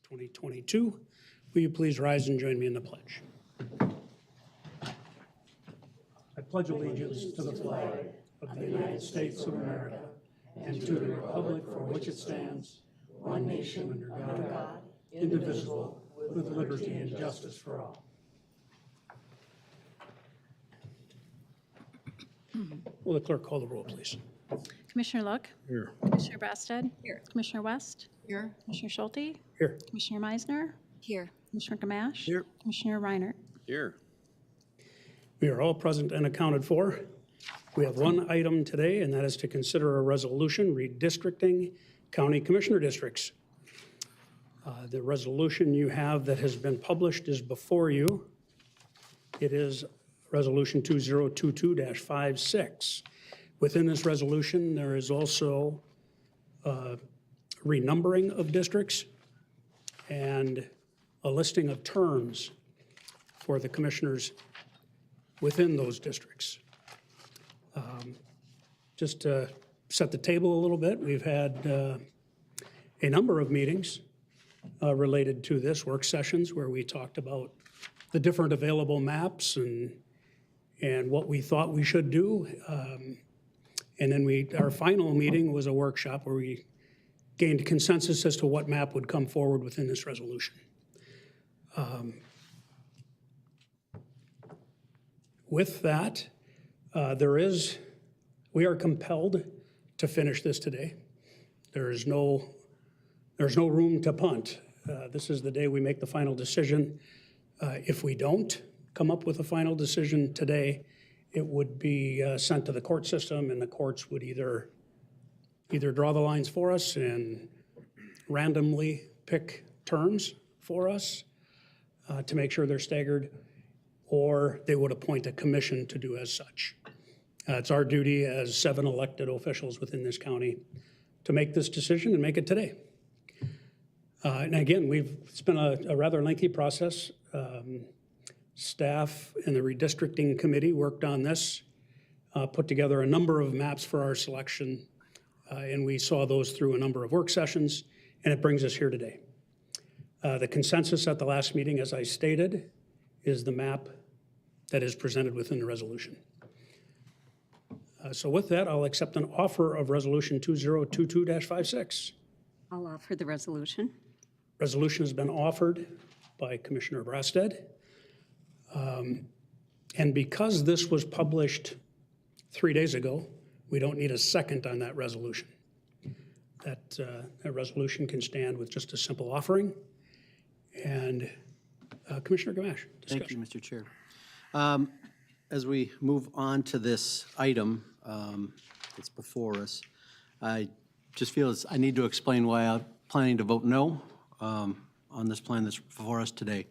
2022. Will you please rise and join me in the pledge? I pledge allegiance to the flag of the United States of America and to the republic for which it stands, one nation under God, indivisible, with liberty and justice for all. Will the clerk call the roll, please? Commissioner Look? Here. Commissioner Brasted? Here. Commissioner West? Here. Commissioner Schulte? Here. Commissioner Meisner? Here. Commissioner Gamache? Here. Commissioner Reinert? Here. We are all present and accounted for. We have one item today, and that is to consider a resolution redistricting county commissioner districts. The resolution you have that has been published is before you. It is Resolution 2022-56. Within this resolution, there is also renumbering of districts and a listing of terms for the commissioners within those districts. Just to set the table a little bit, we've had a number of meetings related to this, work sessions where we talked about the different available maps and what we thought we should do. And then our final meeting was a workshop where we gained consensus as to what map would come forward within this resolution. With that, we are compelled to finish this today. There's no room to punt. This is the day we make the final decision. If we don't come up with a final decision today, it would be sent to the court system, and the courts would either draw the lines for us and randomly pick terms for us to make sure they're staggered, or they would appoint a commission to do as such. It's our duty as 7 elected officials within this county to make this decision and make it today. And again, it's been a rather lengthy process. Staff and the redistricting committee worked on this, put together a number of maps for our selection, and we saw those through a number of work sessions, and it brings us here today. The consensus at the last meeting, as I stated, is the map that is presented within the resolution. So with that, I'll accept an offer of Resolution 2022-56. I'll offer the resolution. Resolution has been offered by Commissioner Brasted. And because this was published 3 days ago, we don't need a second on that resolution. That resolution can stand with just a simple offering. And Commissioner Gamache, discussion. Thank you, Mr. Chair. As we move on to this item that's before us, I just feel I need to explain why I'm planning to vote no on this plan that's before us today.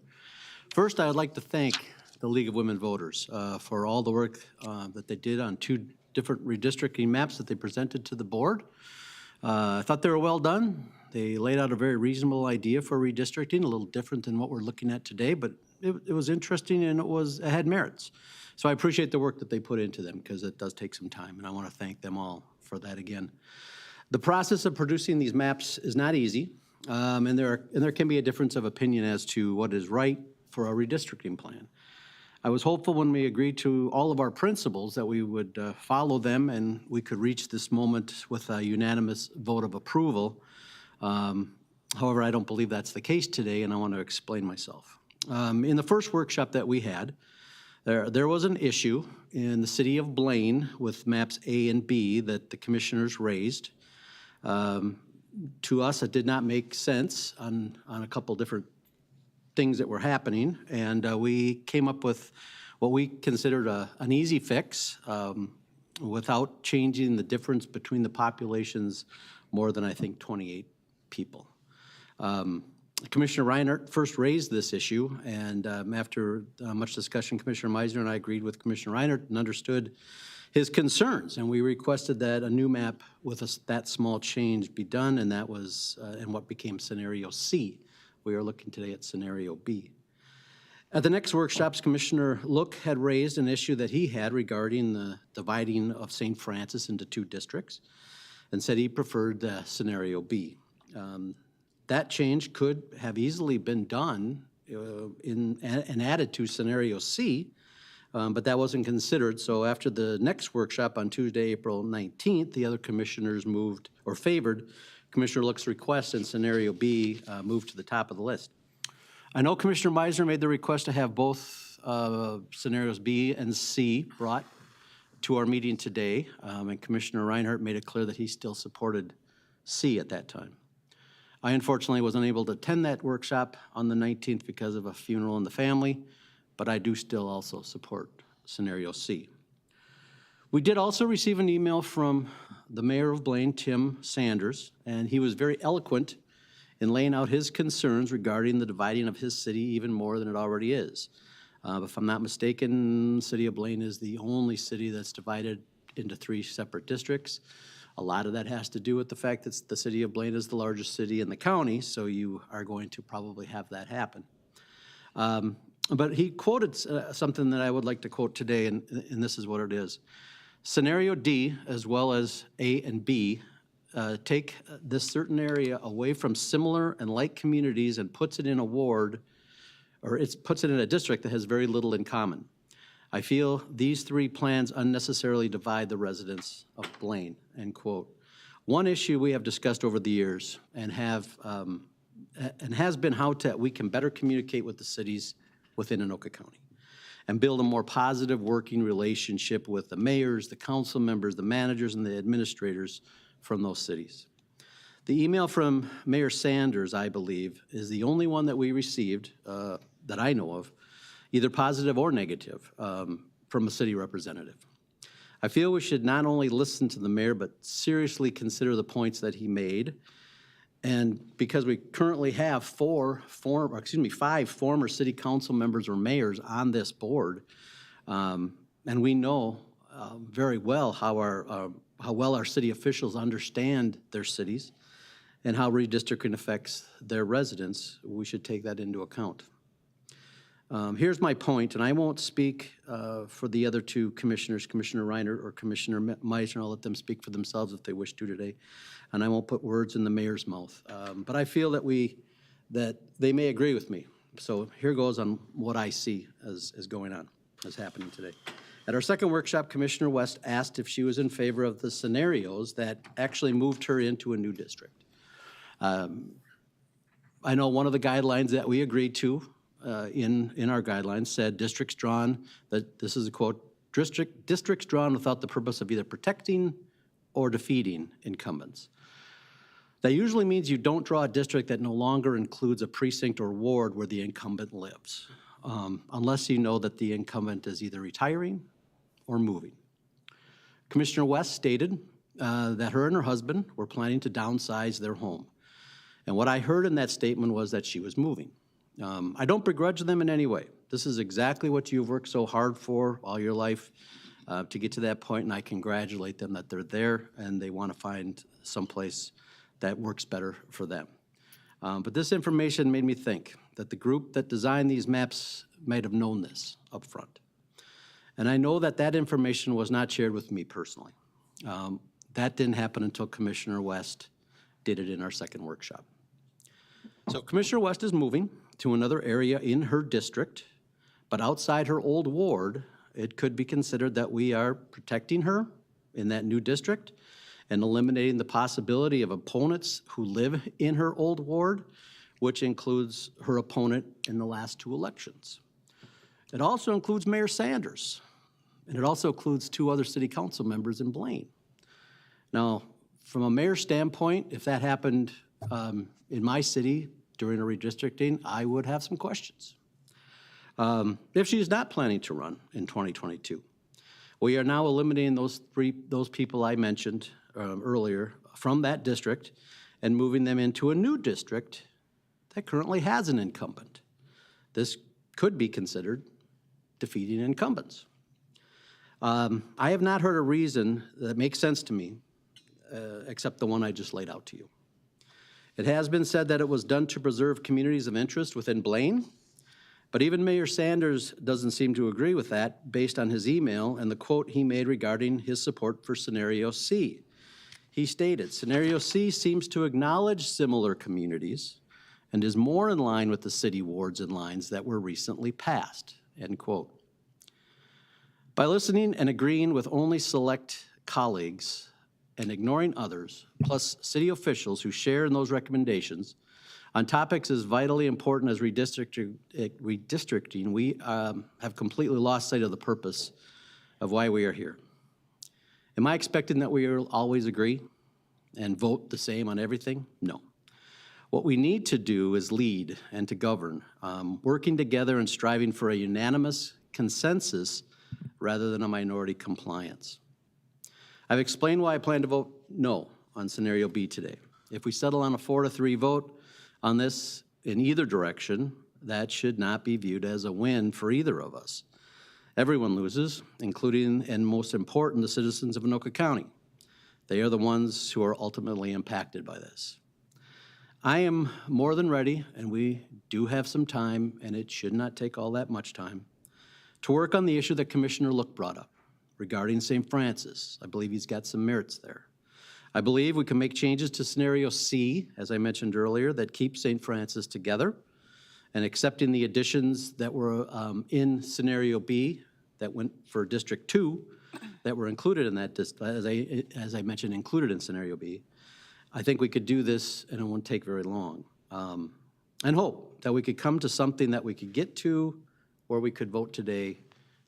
First, I would like to thank the League of Women Voters for all the work that they did on 2 different redistricting maps that they presented to the board. I thought they were well done. They laid out a very reasonable idea for redistricting, a little different than what we're looking at today, but it was interesting and it had merits. So I appreciate the work that they put into them because it does take some time, and I want to thank them all for that again. The process of producing these maps is not easy, and there can be a difference of opinion as to what is right for a redistricting plan. I was hopeful when we agreed to all of our principles that we would follow them and we could reach this moment with a unanimous vote of approval. However, I don't believe that's the case today, and I want to explain myself. In the first workshop that we had, there was an issue in the city of Blaine with maps A and B that the commissioners raised. To us, it did not make sense on a couple different things that were happening, and we came up with what we considered an easy fix without changing the difference between the populations more than, I think, 28 people. Commissioner Reinert first raised this issue, and after much discussion, Commissioner Meisner and I agreed with Commissioner Reinert and understood his concerns, and we requested that a new map with that small change be done, and that was and what became scenario C. We are looking today at scenario B. At the next workshops, Commissioner Look had raised an issue that he had regarding the dividing of St. Francis into 2 districts and said he preferred scenario B. That change could have easily been done and added to scenario C, but that wasn't considered. So after the next workshop on Tuesday, April 19th, the other commissioners moved or favored Commissioner Look's request, and scenario B moved to the top of the list. I know Commissioner Meisner made the request to have both scenarios B and C brought to our meeting today, and Commissioner Reinhardt made it clear that he still supported C at that time. I unfortunately was unable to attend that workshop on the 19th because of a funeral in the family, but I do still also support scenario C. We did also receive an email from the mayor of Blaine, Tim Sanders, and he was very eloquent in laying out his concerns regarding the dividing of his city even more than it already is. If I'm not mistaken, the city of Blaine is the only city that's divided into 3 separate districts. A lot of that has to do with the fact that the city of Blaine is the largest city in the county, so you are going to probably have that happen. But he quoted something that I would like to quote today, and this is what it is. Scenario D, as well as A and B, take this certain area away from similar and like communities and puts it in a ward, or puts it in a district that has very little in common. I feel these 3 plans unnecessarily divide the residents of Blaine, end quote. One issue we have discussed over the years and has been how we can better communicate with the cities within Anoka County and build a more positive working relationship with the mayors, the council members, the managers, and the administrators from those cities. The email from Mayor Sanders, I believe, is the only one that we received that I know of, either positive or negative, from a city representative. I feel we should not only listen to the mayor, but seriously consider the points that he made. And because we currently have 5 former city council members or mayors on this board, and we know very well how well our city officials understand their cities and how redistricting affects their residents, we should take that into account. Here's my point, and I won't speak for the other 2 commissioners, Commissioner Reiner or Commissioner Meisner. I'll let them speak for themselves if they wish to today, and I won't put words in the mayor's mouth. But I feel that they may agree with me. So here goes on what I see as going on, as happening today. At our second workshop, Commissioner West asked if she was in favor of the scenarios that actually moved her into a new district. I know one of the guidelines that we agreed to in our guidelines said districts drawn, that this is a quote, districts drawn without the purpose of either protecting or defeating incumbents. That usually means you don't draw a district that no longer includes a precinct or ward where the incumbent lives, unless you know that the incumbent is either retiring or moving. Commissioner West stated that her and her husband were planning to downsize their home. And what I heard in that statement was that she was moving. I don't begrudge them in any way. This is exactly what you've worked so hard for all your life to get to that point, and I congratulate them that they're there and they want to find someplace that works better for them. But this information made me think that the group that designed these maps might have known this up front. And I know that that information was not shared with me personally. That didn't happen until Commissioner West did it in our second workshop. So Commissioner West is moving to another area in her district, but outside her old ward, it could be considered that we are protecting her in that new district and eliminating the possibility of opponents who live in her old ward, which includes her opponent in the last 2 elections. It also includes Mayor Sanders, and it also includes 2 other city council members in Blaine. Now, from a mayor's standpoint, if that happened in my city during a redistricting, I would have some questions. If she's not planning to run in 2022, we are now eliminating those people I mentioned earlier from that district and moving them into a new district that currently has an incumbent. This could be considered defeating incumbents. I have not heard a reason that makes sense to me except the one I just laid out to you. It has been said that it was done to preserve communities of interest within Blaine, but even Mayor Sanders doesn't seem to agree with that based on his email and the quote he made regarding his support for scenario C. He stated, scenario C seems to acknowledge similar communities, and is more in line with the city wards and lines that were recently passed, end quote. By listening and agreeing with only select colleagues and ignoring others, plus city officials who share in those recommendations, on topics as vitally important as redistricting, we have completely lost sight of the purpose of why we are here. Am I expecting that we will always agree and vote the same on everything? No. What we need to do is lead and to govern, working together and striving for a unanimous consensus rather than a minority compliance. I've explained why I plan to vote no on scenario B today. If we settle on a 4-3 vote on this in either direction, that should not be viewed as a win for either of us. Everyone loses, including, and most important, the citizens of Anoka County. They are the ones who are ultimately impacted by this. I am more than ready, and we do have some time, and it should not take all that much time, to work on the issue that Commissioner Look brought up regarding St. Francis. I believe he's got some merits there. I believe we can make changes to scenario C, as I mentioned earlier, that keep St. Francis together, and accepting the additions that were in scenario B that went for District 2 that were included in that, as I mentioned, included in scenario B. I think we could do this and it won't take very long. And hope that we could come to something that we could get to where we could vote today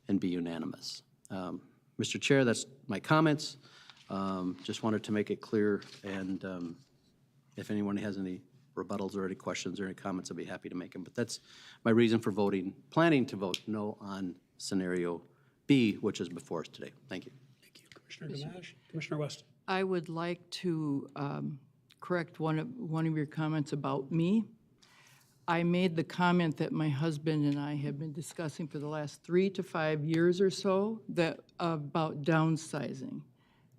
and be unanimous. Mr. Chair, that's my comments. Just wanted to make it clear, and if anyone has any rebuttals or any questions or any comments, I'd be happy to make them. But that's my reason for planning to vote no on scenario B, which is before us today. Thank you. Thank you, Commissioner Gamache. Commissioner West. I would like to correct one of your comments about me. I made the comment that my husband and I have been discussing for the last 3 to 5 years or so that about downsizing,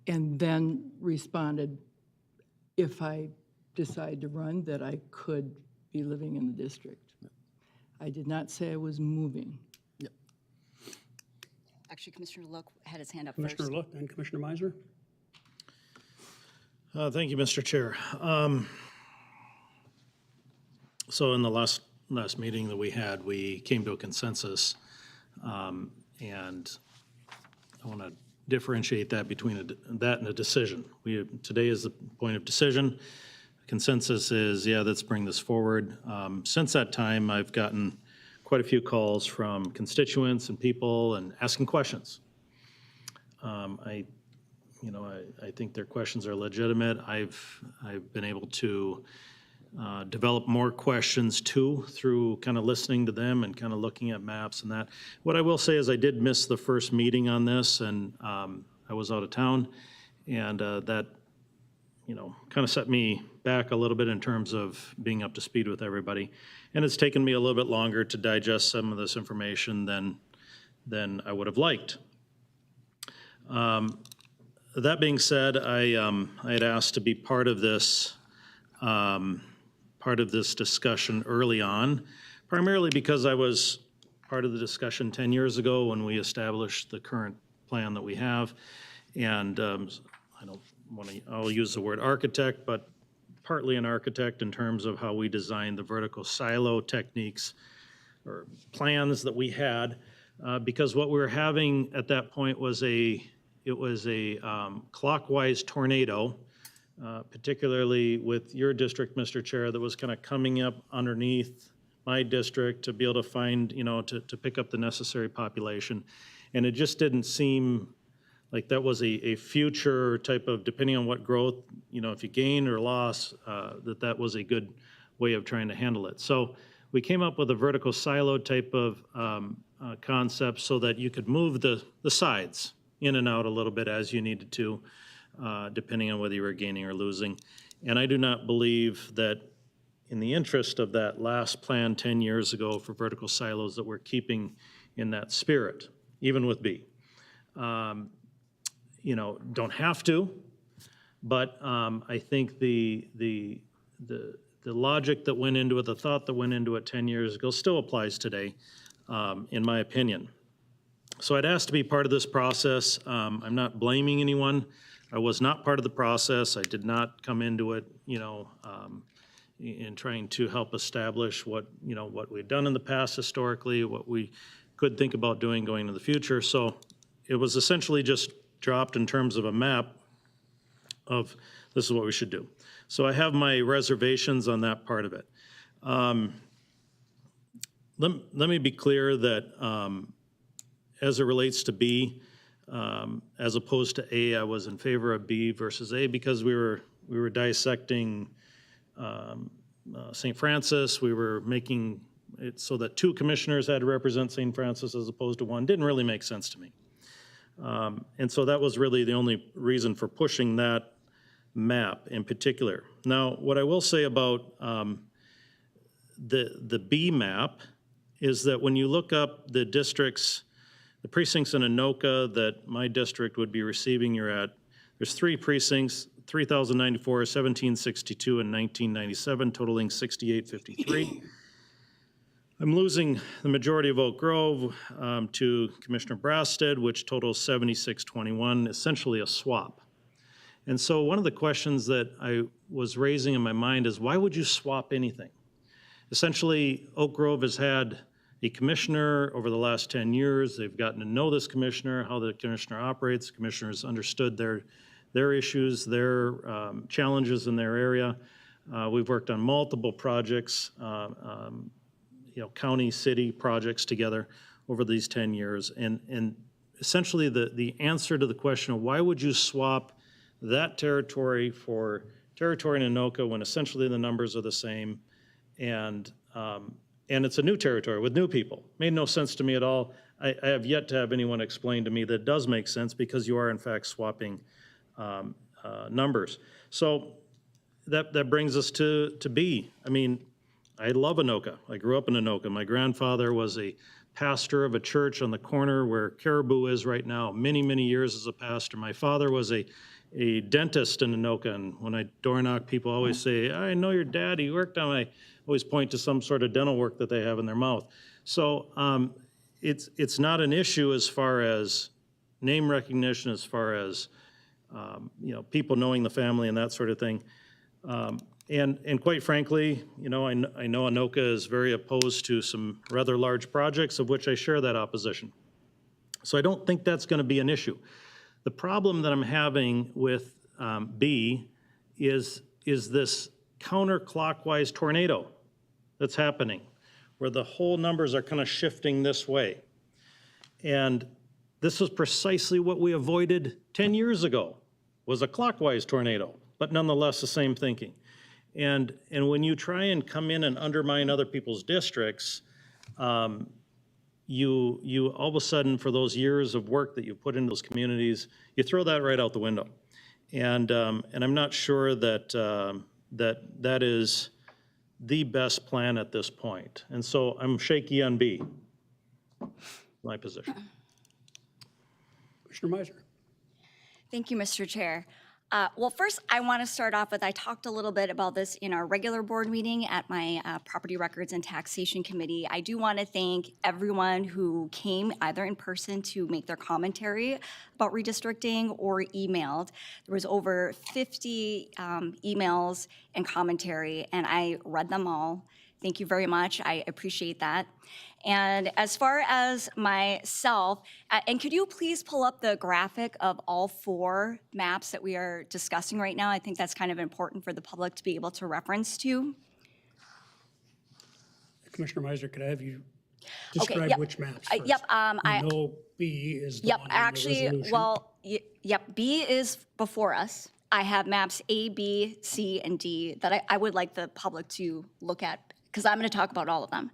and then responded, if I decide to run, that I could be living in the district. I did not say I was moving. Yep. Actually, Commissioner Look had his hand up first. Commissioner Look and Commissioner Meisner. Thank you, Mr. Chair. So in the last meeting that we had, we came to a consensus, and I want to differentiate that between that and a decision. Today is the point of decision. Consensus is, yeah, let's bring this forward. Since that time, I've gotten quite a few calls from constituents and people and asking questions. I think their questions are legitimate. I've been able to develop more questions too through kind of listening to them and kind of looking at maps and that. What I will say is I did miss the first meeting on this, and I was out of town, and that kind of set me back a little bit in terms of being up to speed with everybody. And it's taken me a little bit longer to digest some of this information than I would have liked. That being said, I had asked to be part of this discussion early on, primarily because I was part of the discussion 10 years ago when we established the current plan that we have. And I don't want to, I'll use the word architect, but partly an architect in terms of how we designed the vertical silo techniques or plans that we had, because what we were having at that point was a clockwise tornado, particularly with your district, Mr. Chair, that was kind of coming up underneath my district to be able to find, to pick up the necessary population. And it just didn't seem like that was a future type of, depending on what growth, if you gain or loss, that was a good way of trying to handle it. So we came up with a vertical silo type of concept so that you could move the sides in and out a little bit as you needed to, depending on whether you were gaining or losing. And I do not believe that in the interest of that last plan 10 years ago for vertical silos that we're keeping in that spirit, even with B. Don't have to, but I think the logic that went into it, the thought that went into it 10 years ago still applies today, in my opinion. So I'd asked to be part of this process. I'm not blaming anyone. I was not part of the process. I did not come into it, in trying to help establish what we'd done in the past historically, what we could think about doing going into the future. So it was essentially just dropped in terms of a map of this is what we should do. So I have my reservations on that part of it. Let me be clear that as it relates to B, as opposed to A, I was in favor of B versus A because we were dissecting St. Francis. We were making it so that 2 commissioners had to represent St. Francis as opposed to 1. Didn't really make sense to me. And so that was really the only reason for pushing that map in particular. Now, what I will say about the B map is that when you look up the districts, the precincts in Anoka that my district would be receiving, there's 3 precincts, 3,094, 1,762, and 1997, totaling 6,853. I'm losing the majority of Oak Grove to Commissioner Brasted, which totals 7621, essentially a swap. And so one of the questions that I was raising in my mind is, why would you swap anything? Essentially, Oak Grove has had a commissioner over the last 10 years. They've gotten to know this commissioner, how the commissioner operates. The commissioner's understood their issues, their challenges in their area. We've worked on multiple projects, county, city projects together over these 10 years. And essentially the answer to the question of why would you swap that territory for territory in Anoka when essentially the numbers are the same, and it's a new territory with new people. Made no sense to me at all. I have yet to have anyone explain to me that it does make sense because you are in fact swapping numbers. So that brings us to B. I mean, I love Anoka. I grew up in Anoka. My grandfather was a pastor of a church on the corner where Caribou is right now, many, many years as a pastor. My father was a dentist in Anoka, and when I door knock, people always say, I know your dad, he worked on, I always point to some sort of dental work that they have in their mouth. So it's not an issue as far as name recognition, as far as people knowing the family and that sort of thing. And quite frankly, I know Anoka is very opposed to some rather large projects, of which I share that opposition. So I don't think that's going to be an issue. The problem that I'm having with B is this counterclockwise tornado that's happening, where the whole numbers are kind of shifting this way. And this is precisely what we avoided 10 years ago, was a clockwise tornado, but nonetheless the same thinking. And when you try and come in and undermine other people's districts, you all of a sudden, for those years of work that you put into those communities, you throw that right out the window. And I'm not sure that that is the best plan at this point. And so I'm shaky on B, my position. Commissioner Meisner. Thank you, Mr. Chair. Well, first, I want to start off with, I talked a little bit about this in our regular board meeting at my Property Records and Taxation Committee. I do want to thank everyone who came either in person to make their commentary about redistricting or emailed. There was over 50 emails and commentary, and I read them all. Thank you very much. I appreciate that. And as far as myself, and could you please pull up the graphic of all 4 maps that we are discussing right now? I think that's kind of important for the public to be able to reference to. Commissioner Meisner, could I have you Okay, describe yep. which maps first? Yep. I know B is the Yep, one in the actually, resolution. well, yep, B is before us. I have maps A, B, C, and D that I would like the public to look at, because I'm going to talk about all of them.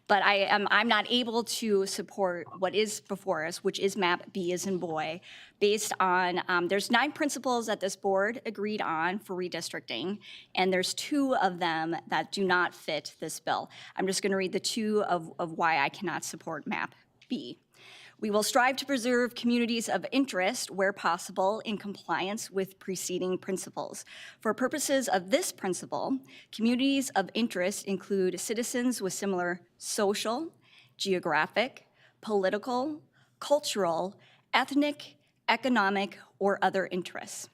But I'm not able to support what is before us, which is map B as in boy, based on, there's 9 principles that this board agreed on for redistricting, and there's 2 of them that do not fit this bill. I'm just going to read the 2 of why I cannot support map B. We will strive to preserve communities of interest where possible in compliance with preceding principles. For purposes of this principle, communities of interest include citizens with similar social, geographic, political, cultural, ethnic, economic, or other interests.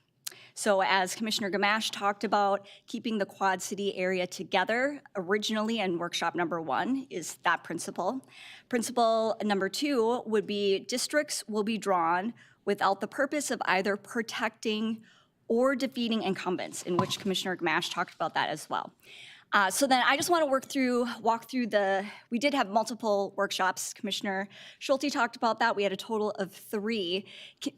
So as Commissioner Gamache talked about, keeping the Quad City area together originally in workshop number 1 is that principle. Principle number 2 would be districts will be drawn without the purpose of either protecting or defeating incumbents, in which Commissioner Gamache talked about that as well. So then I just want to walk through we did have multiple workshops. Commissioner Schulte talked about that. We had a total of 3.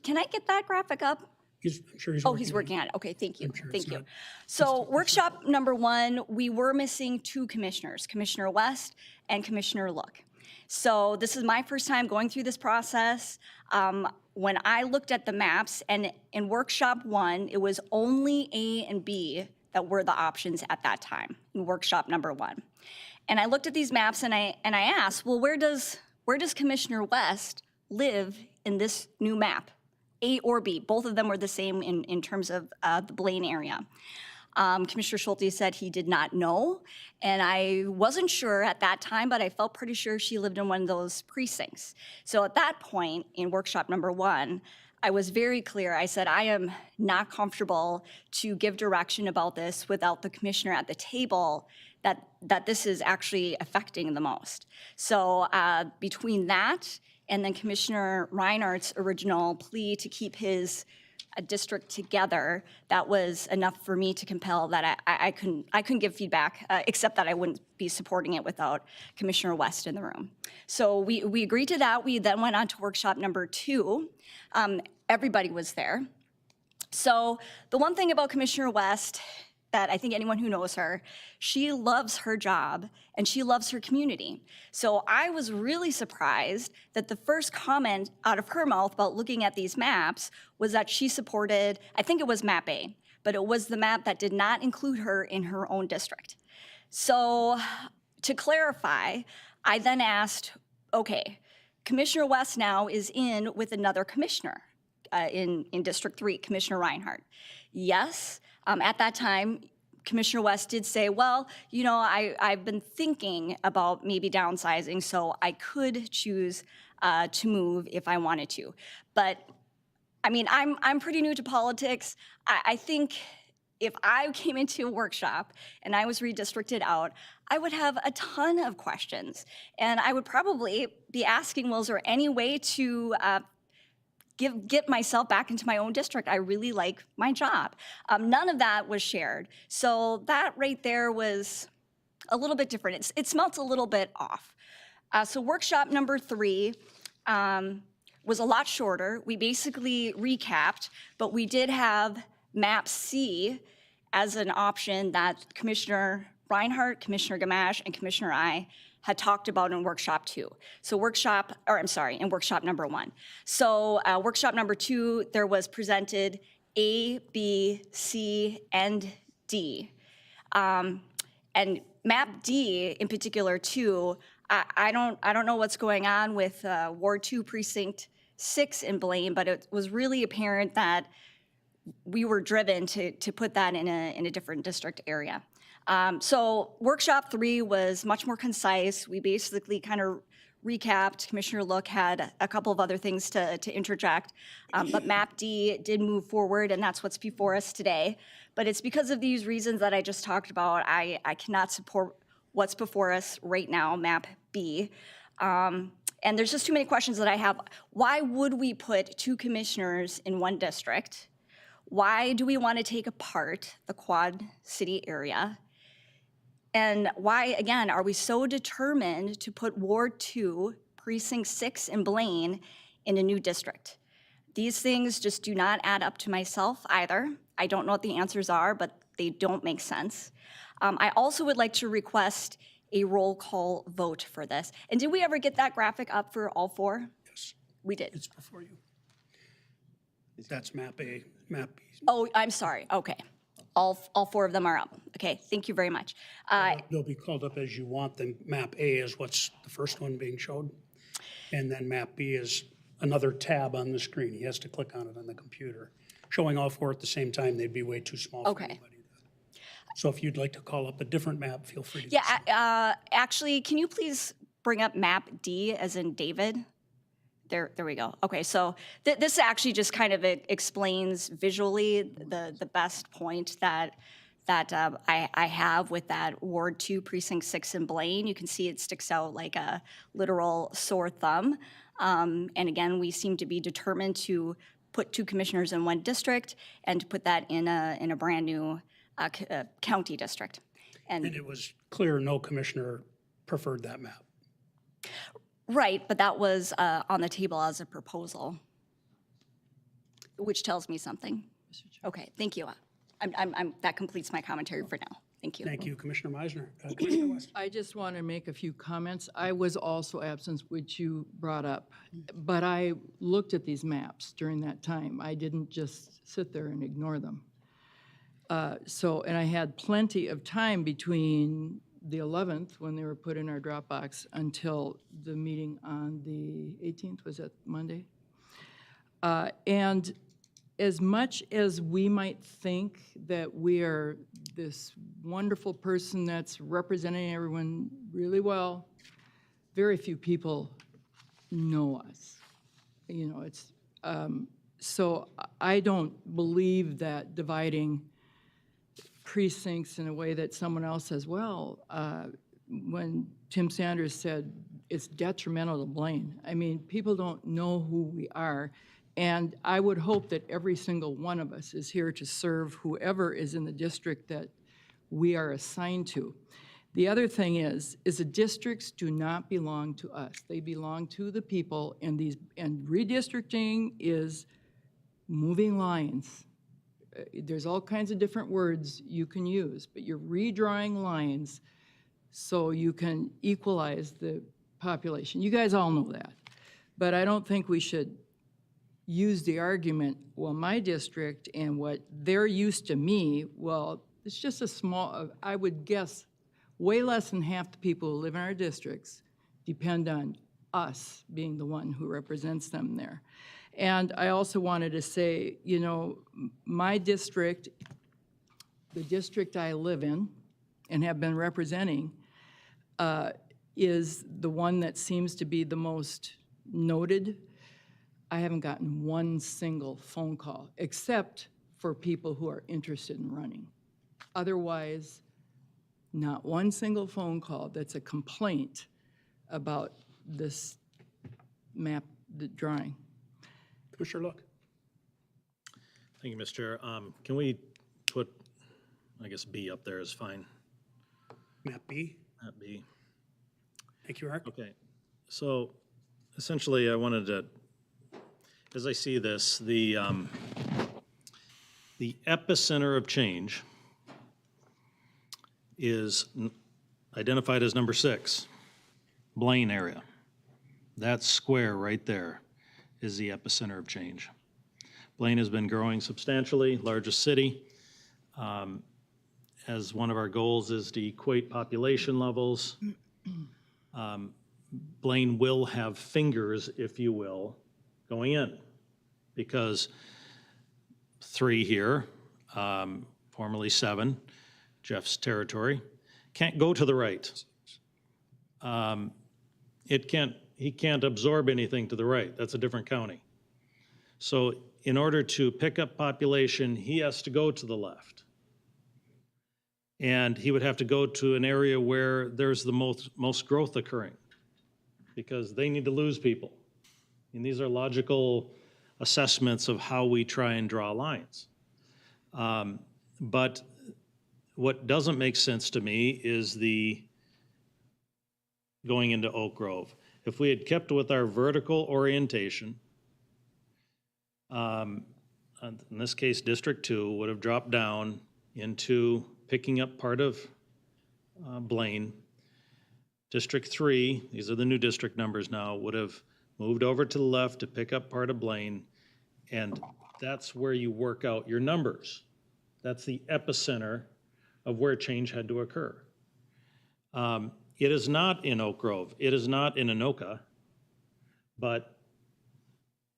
Can I get that graphic up? I'm sure he's Oh, working. he's working on it. Okay, thank you. sure Thank it's you. not- So workshop number 1, we were missing 2 commissioners, Commissioner West and Commissioner Look. So this is my first time going through this process. When I looked at the maps, and in workshop 1, it was only A and B that were the options at that time in workshop number 1. And I looked at these maps and I asked, well, where does Commissioner West live in this new map? A or B, both of them were the same in terms of the Blaine area. Commissioner Schulte said he did not know, and I wasn't sure at that time, but I felt pretty sure she lived in one of those precincts. So at that point in workshop number 1, I was very clear. I said, I am not comfortable to give direction about this without the commissioner at the table that this is actually affecting the most. So between that and then Commissioner Reinhardt's original plea to keep his district together, that was enough for me to compel that I couldn't give feedback, except that I wouldn't be supporting it without Commissioner West in the room. So we agreed to that. We then went on to workshop number 2. Everybody was there. So the one thing about Commissioner West that I think anyone who knows her, she loves her job and she loves her community. So I was really surprised that the first comment out of her mouth about looking at these maps was that she supported, I think it was map A, but it was the map that did not include her in her own district. So to clarify, I then asked, okay, Commissioner West now is in with another commissioner in District 3, Commissioner Reinhardt. Yes, at that time, Commissioner West did say, well, you know, I've been thinking about maybe downsizing, so I could choose to move if I wanted to. But I mean, I'm pretty new to politics. I think if I came into a workshop and I was redistricted out, I would have a ton of questions. And I would probably be asking, well, is there any way to get myself back into my own district? I really like my job. None of that was shared. So that right there was a little bit different. It smelt a little bit off. So workshop number 3 was a lot shorter. We basically recapped, but we did have map C as an option that Commissioner Reinhardt, Commissioner Gamache, and Commissioner I had talked about in workshop 2. So in workshop number 1. So workshop number 2, there was presented A, B, C, and D. And map D in particular too, I don't know what's going on with Ward 2 Precinct 6 in Blaine, but it was really apparent that we were driven to put that in a different district area. So workshop 3 was much more concise. We basically kind of recapped. Commissioner Look had a couple of other things to interject, but map D did move forward, and that's what's before us today. But it's because of these reasons that I just talked about, I cannot support what's before us right now, map B. And there's just too many questions that I have. Why would we put 2 commissioners in one district? Why do we want to take apart the Quad City area? And why, again, are we so determined to put Ward 2, Precinct 6 in Blaine in a new district? These things just do not add up to myself either. I don't know what the answers are, but they don't make sense. I also would like to request a roll call vote for this. And did we ever get that graphic up for all 4? Yes, We did. it's before you. That's map A, map B. Oh, I'm sorry. Okay. All 4 of them are up. Okay, thank you very much. They'll be called up as you want them. Map A is what's the first one being showed. And then map B is another tab on the screen. He has to click on it on the computer. Showing all 4 at the same time, they'd be way too small for Okay. anybody. So if you'd like to call up a different map, feel free to do so. Yeah, actually, can you please bring up map D as in David? There we go. Okay, so this actually just kind of explains visually the best point that I have with that Ward 2, Precinct 6 in Blaine. You can see it sticks out like a literal sore thumb. And again, we seem to be determined to put 2 commissioners in 1 district and to put that in a brand new county district. And it was clear no commissioner preferred that map. Right, but that was on the table as a proposal, which tells me something. Okay, thank you. That completes my commentary for now. Thank you. Thank you, Commissioner Meisner. Commissioner West. I just want to make a few comments. I was also absent, which you brought up, but I looked at these maps during that time. I didn't just sit there and ignore them. And I had plenty of time between the 11th, when they were put in our Dropbox, until the meeting on the 18th, was that Monday? And as much as we might think that we are this wonderful person that's representing everyone really well, very few people know us. You know, it's, so I don't believe that dividing precincts in a way that someone else says, well, when Tim Sanders said it's detrimental to Blaine, I mean, people don't know who we are. And I would hope that every single one of us is here to serve whoever is in the district that we are assigned to. The other thing is the districts do not belong to us. They belong to the people, and redistricting is moving lines. There's all kinds of different words you can use, but you're redrawing lines so you can equalize the population. You guys all know that. But I don't think we should use the argument, well, my district and what they're used to me, well, it's just a small, I would guess, way less than half the people who live in our districts depend on us being the one who represents them there. And I also wanted to say, you know, my district, the district I live in and have been representing, is the one that seems to be the most noted. I haven't gotten one single phone call, except for people who are interested in running. Otherwise, not one single phone call that's a complaint about this map, the drawing. Commissioner Look. Thank you, Mr. Chair. Can we put, I guess, B up there is fine. Map B. Map B. Thank you, Art. Okay. So essentially, I wanted to, as I see this, the epicenter of change is identified as number 6, Blaine area. That square right there is the epicenter of change. Blaine has been growing substantially, largest city. As one of our goals is to equate population levels. Blaine will have fingers, if you will, going in, because 3 here, formerly 7, Jeff's territory, can't go to the right. He can't absorb anything to the right. That's a different county. So in order to pick up population, he has to go to the left. And he would have to go to an area where there's the most growth occurring, because they need to lose people. And these are logical assessments of how we try and draw lines. But what doesn't make sense to me is the going into Oak Grove. If we had kept with our vertical orientation, in this case, District 2 would have dropped down into picking up part of Blaine. District 3, these are the new district numbers now, would have moved over to the left to pick up part of Blaine, and that's where you work out your numbers. That's the epicenter of where change had to occur. It is not in Oak Grove, it is not in Anoka, but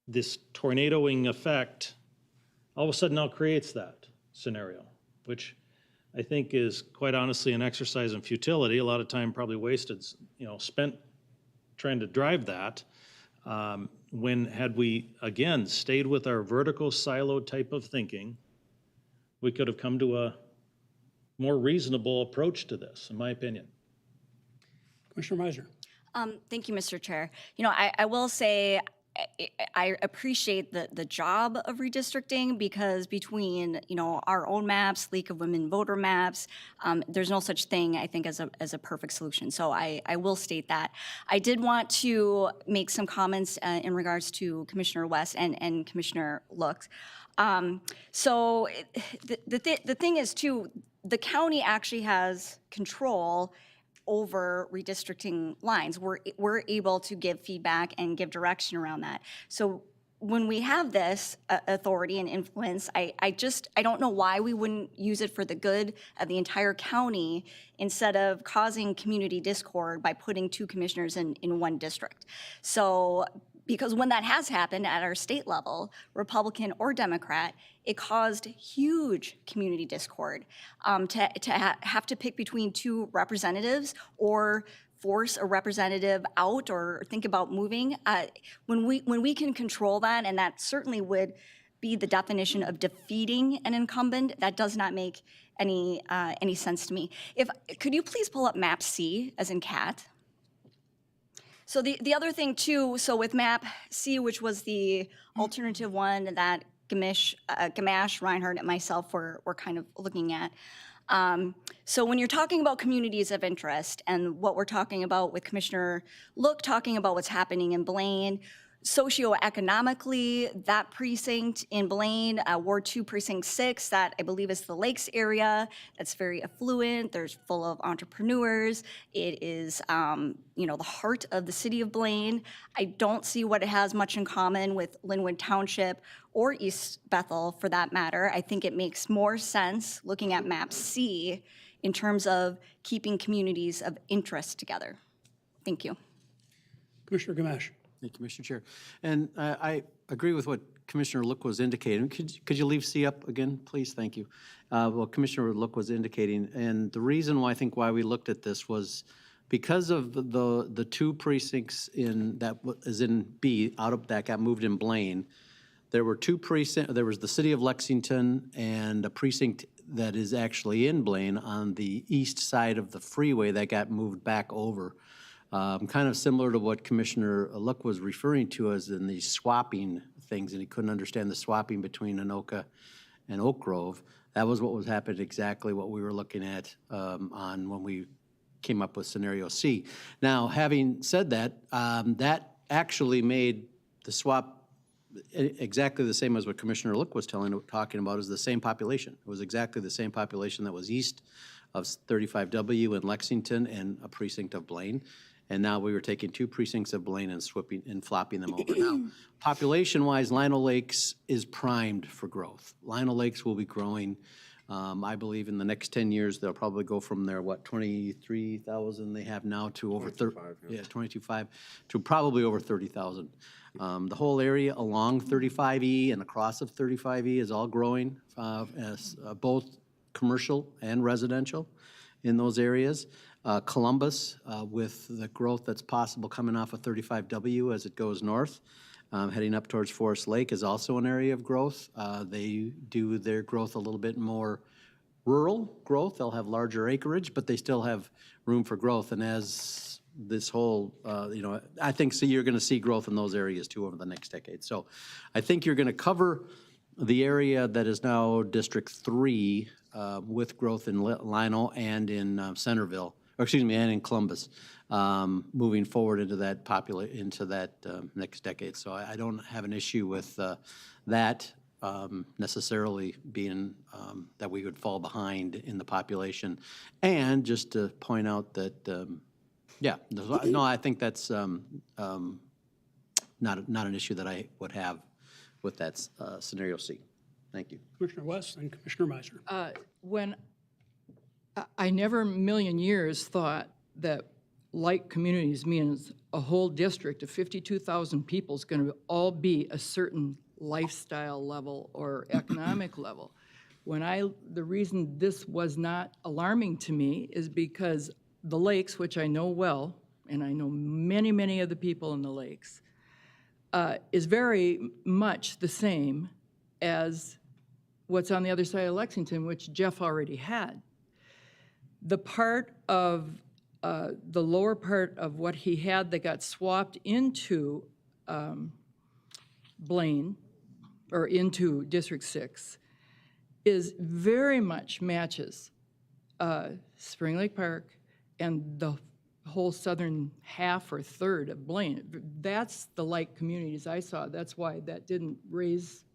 this tornadoing effect all of a sudden now creates that scenario, which I think is quite honestly an exercise in futility. A lot of time probably wasted, spent trying to drive that. had we, again, stayed with our vertical silo type of thinking, we could have come to a more reasonable approach to this, in my opinion. Commissioner Meisner. Thank you, Mr. Chair. I will say I appreciate the job of redistricting, because between, our own maps, League of Women Voter maps, there's no such thing, I think, as a perfect solution. So I will state that. I did want to make some comments in regards to Commissioner West and Commissioner Looks. So the thing is, too, the county actually has control over redistricting lines. We're able to give feedback and give direction around that. So when we have this authority and influence, I don't know why we wouldn't use it for the good of the entire county instead of causing community discord by putting 2 commissioners in one district. So, because when that has happened at our state level, Republican or Democrat, it caused huge community discord. To have to pick between 2 representatives or force a representative out or think about moving, when we can control that, and that certainly would be the definition of defeating an incumbent, that does not make any sense to me. Could you please pull up map C, as in cat? So the other thing too, so with map C, which was the alternative one that Gamache, Reinhardt, and myself were kind of looking at. So when you're talking about communities of interest and what we're talking about with Commissioner Look talking about what's happening in Blaine, socioeconomically, that precinct in Blaine, Ward 2, Precinct 6, that I believe is the Lakes area, that's very affluent, there's full of entrepreneurs. It is, the heart of the city of Blaine. I don't see what it has much in common with Linwood Township or East Bethel, for that matter. I think it makes more sense looking at map C in terms of keeping communities of interest together. Thank you. Commissioner Gamache. Thank you, Mr. Chair. And I agree with what Commissioner Look was indicating. Could you leave C up again, please? Thank you. Well, Commissioner Look was indicating, and the reason why I think why we looked at this was because of the 2 precincts that is in B, out of that got moved in Blaine. There were 2 precincts. There was the city of Lexington and a precinct that is actually in Blaine on the east side of the freeway that got moved back over. Kind of similar to what Commissioner Look was referring to as in these swapping things, and he couldn't understand the swapping between Anoka and Oak Grove. That was what was happening, exactly what we were looking at on when we came up with scenario C. Now, having said that, that actually made the swap exactly the same as what Commissioner Look was talking about, is the same population. It was exactly the same population that was east of 35W in Lexington and a precinct of Blaine. And now we were taking 2 precincts of Blaine and flopping them over. Now, population-wise, Lino Lakes is primed for growth. Lino Lakes will be growing. I believe in the next 10 years, they'll probably go from their, 23,000 they have now to over 22,500 to probably over 30,000. The whole area along 35E and across of 35E is all growing, as both commercial and residential in those areas. Columbus, with the growth that's possible coming off of 35W as it goes north, heading up towards Forest Lake, is also an area of growth. They do their growth a little bit more rural growth. They'll have larger acreage, but they still have room for growth. And as this whole, I think you're going to see growth in those areas too over the next decade. So I think you're going to cover the area that is now District 3 with growth in Lino and in Centerville, and in Columbus, moving forward into that next decade. So I don't have an issue with that necessarily being that we would fall behind in the population. And just to point out that, no, I think that's not an issue that I would have with that scenario C. Thank you. Commissioner West and Commissioner Meisner. When I never in a million years thought that like communities means a whole district of 52,000 people is going to all be a certain lifestyle level or economic level. The reason this was not alarming to me is because the lakes, which I know well, and I know many, many of the people in the lakes, is very much the same as what's on the other side of Lexington, which Jeff already had. The part of, the lower part of what he had that got swapped into Blaine, or into District 6, is very much matches Spring Lake Park and the whole southern half or third of Blaine. That's the like communities I saw. That's why that didn't raise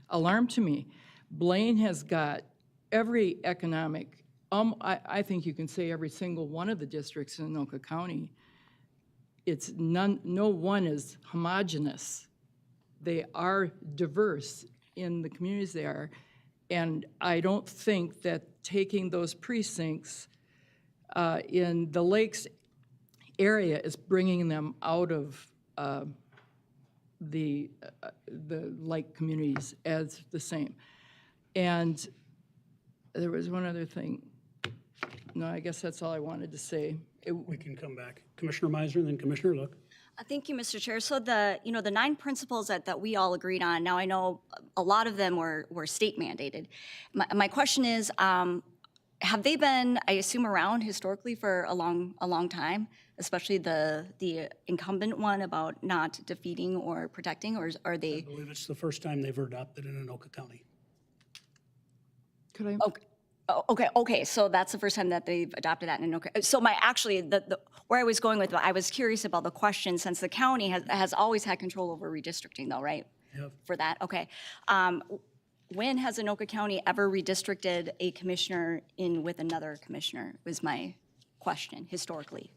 alarm to me. Blaine has got every economic, I think you can say every single one of the districts in Anoka County. It's none, no one is homogeneous. They are diverse in the communities they are. And I don't think that taking those precincts in the Lakes area is bringing them out of the like communities as the same. And there was one other thing. No, I guess that's all I wanted to say. We can come back. Commissioner Meisner and then Commissioner Look. Thank you, Mr. Chair. So the 9 principles that we all agreed on, now I know a lot of them were state mandated. My question is, have they been, I assume, around historically for a long time, especially the incumbent one about not defeating or protecting, or are I they? believe it's the first time they've adopted in Anoka County. Could I? Okay, so that's the first time that they've adopted that in Anoka. So where I was going with, I was curious about the question, since the county has always had control over redistricting though, right? Yep. For that, okay. When has Anoka County ever redistricted a commissioner in with another commissioner, was my question, historically,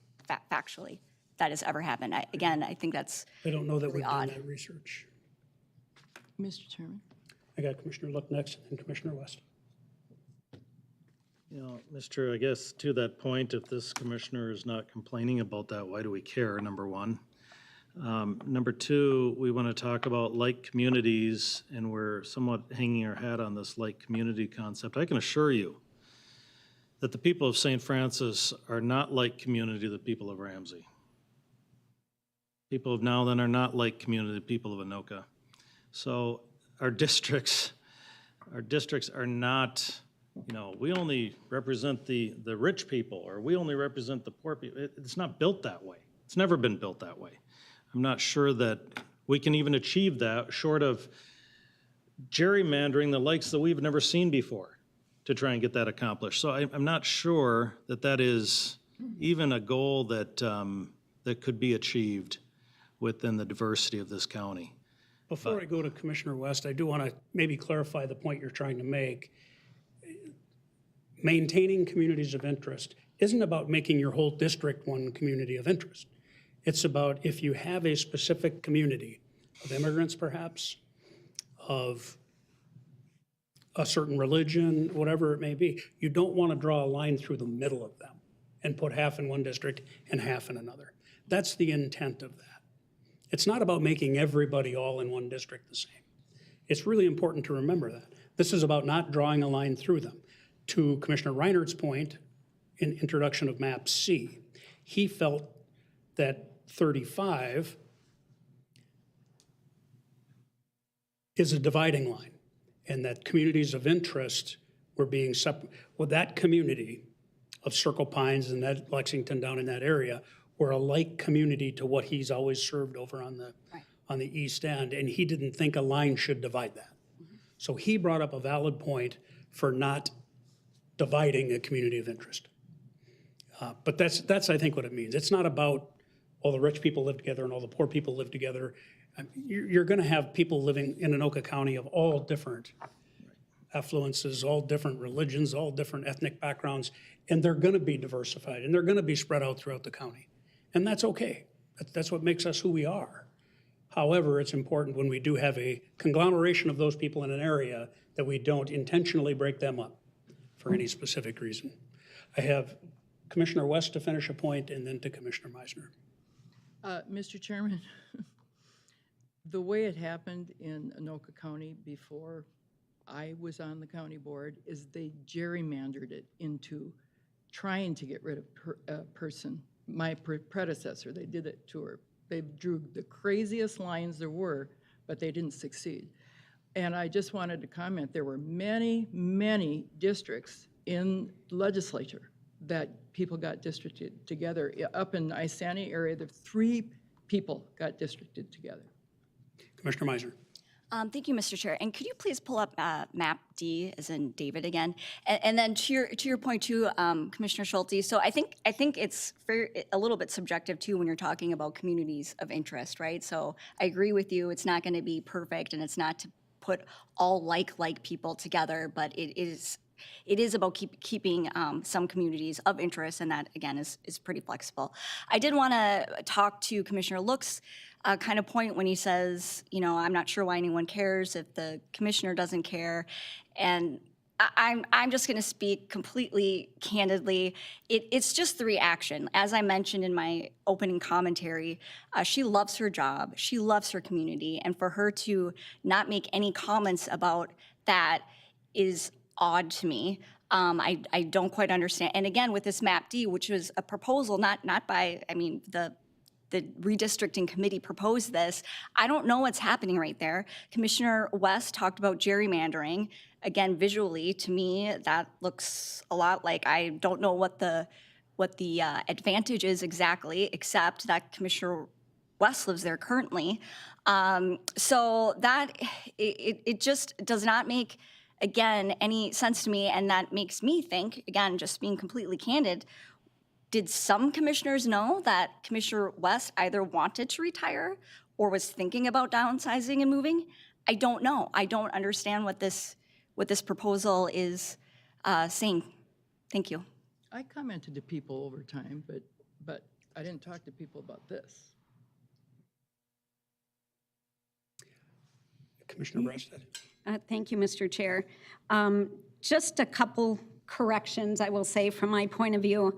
factually, that has ever happened. Again, I think that's I don't know that we've done odd. that research. Mr. Chairman? I got Commissioner Look next and Commissioner West. You know, Mr., I guess to that point, if this commissioner is not complaining about that, why do we care, number one? Number two, we want to talk about like communities, and we're somewhat hanging our hat on this like community concept. I can assure you that the people of St. Francis are not like community to the people of Ramsey. People of Nowland are not like community to the people of Anoka. So our districts are not, you know, we only represent the rich people, or we only represent the poor people. It's not built that way. It's never been built that way. I'm not sure that we can even achieve that short of gerrymandering the likes that we've never seen before to try and get that accomplished. So I'm not sure that that is even a goal that, that could be achieved within the diversity of this county. Before I go to Commissioner West, I do want to maybe clarify the point you're trying to make. Maintaining communities of interest isn't about making your whole district one community of interest. It's about if you have a specific community of immigrants, perhaps, of a certain religion, whatever it may be, you don't want to draw a line through the middle of them and put half in one district and half in another. That's the intent of that. It's not about making everybody all in one district the same. It's really important to remember that. This is about not drawing a line through them. To Commissioner Reinert's point in introduction of map C, he felt that 35 is a dividing line, and that communities of interest were being well, that community of Circle Pines and that Lexington down in that area were a like community to what he's always served over on the east end, and he didn't think a line should divide that. So he brought up a valid point for not dividing a community of interest. But that's I think what it means. It's not about all the rich people live together and all the poor people live together. You're going to have people living in Anoka County of all different affluences, all different religions, all different ethnic backgrounds, and they're going to be diversified and they're going to be spread out throughout the county. And that's okay. That's what makes us who we are. However, it's important when we do have a conglomeration of those people in an area that we don't intentionally break them up for any specific reason. I have Commissioner West to finish a point and then to Commissioner Meisner. Mr. Chairman, the way it happened in Anoka County before I was on the county board is they gerrymandered it into trying to get rid of a person, my predecessor. They did it to her They drew the craziest lines there were, but they didn't succeed. And I just wanted to comment, there were many, many districts in legislature that people got districted together. Up in the Isani area, the 3 people got districted together. Commissioner Meisner. Thank you, Mr. Chair. And could you please pull up map D, as in David again? And then to your point too, Commissioner Schulte. So I think it's a little bit subjective too when you're talking about communities of interest, right? So I agree with you. It's not going to be perfect, and it's not to put all like people together, but it is about keeping some communities of interest, and that again is pretty flexible. I did want to talk to Commissioner Look's kind of point when he says, you know, I'm not sure why anyone cares if the commissioner doesn't care, and I'm just going to speak completely candidly. It's just the reaction. As I mentioned in my opening commentary, she loves her job, she loves her community, and for her to not make any comments about that is odd to me. I don't quite understand. And again, with this map D, which was a proposal, not by, I mean, the redistricting committee proposed this. I don't know what's happening right there. Commissioner West talked about gerrymandering. Again, visually, to me, that looks a lot like, I don't know what the advantage is exactly, except that Commissioner West lives there currently. So that, it just does not make, again, any sense to me, and that makes me think, again, just being completely candid, did some commissioners know that Commissioner West either wanted to retire or was thinking about downsizing and moving? I don't know. I don't understand what this proposal is saying. Thank you. I commented to people over time, but I didn't talk to people about this. Commissioner Breasted. Thank you, Mr. Chair. Just a couple corrections, I will say, from my point of view.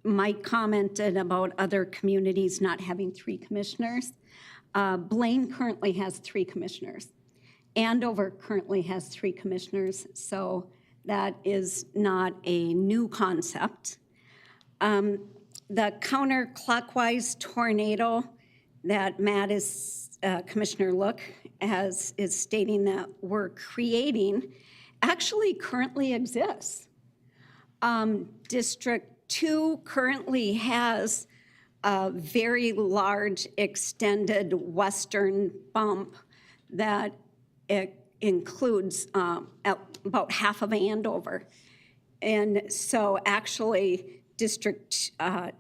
Mike commented about other communities not having 3 commissioners. Blaine currently has 3 commissioners. Andover currently has 3 commissioners, so that is not a new concept. The counterclockwise tornado that Matt is, Commissioner Look is stating that we're creating actually currently exists. District 2 currently has a very large extended western bump that it includes about half of Andover. And so actually District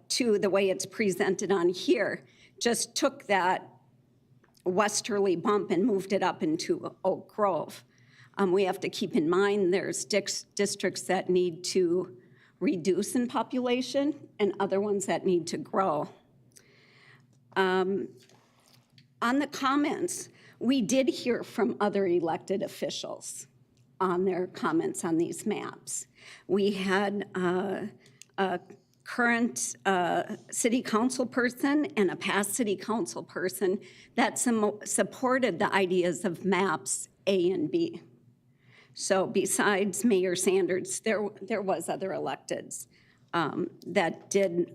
2, the way it's presented on here, just took that westerly bump and moved it up into Oak Grove. We have to keep in mind there's districts that need to reduce in population and other ones that need to grow. On the comments, we did hear from other elected officials on their comments on these maps. We had a current city council person and a past city council person that supported the ideas of maps A and B. So besides Mayor Sanders, there was other electeds that did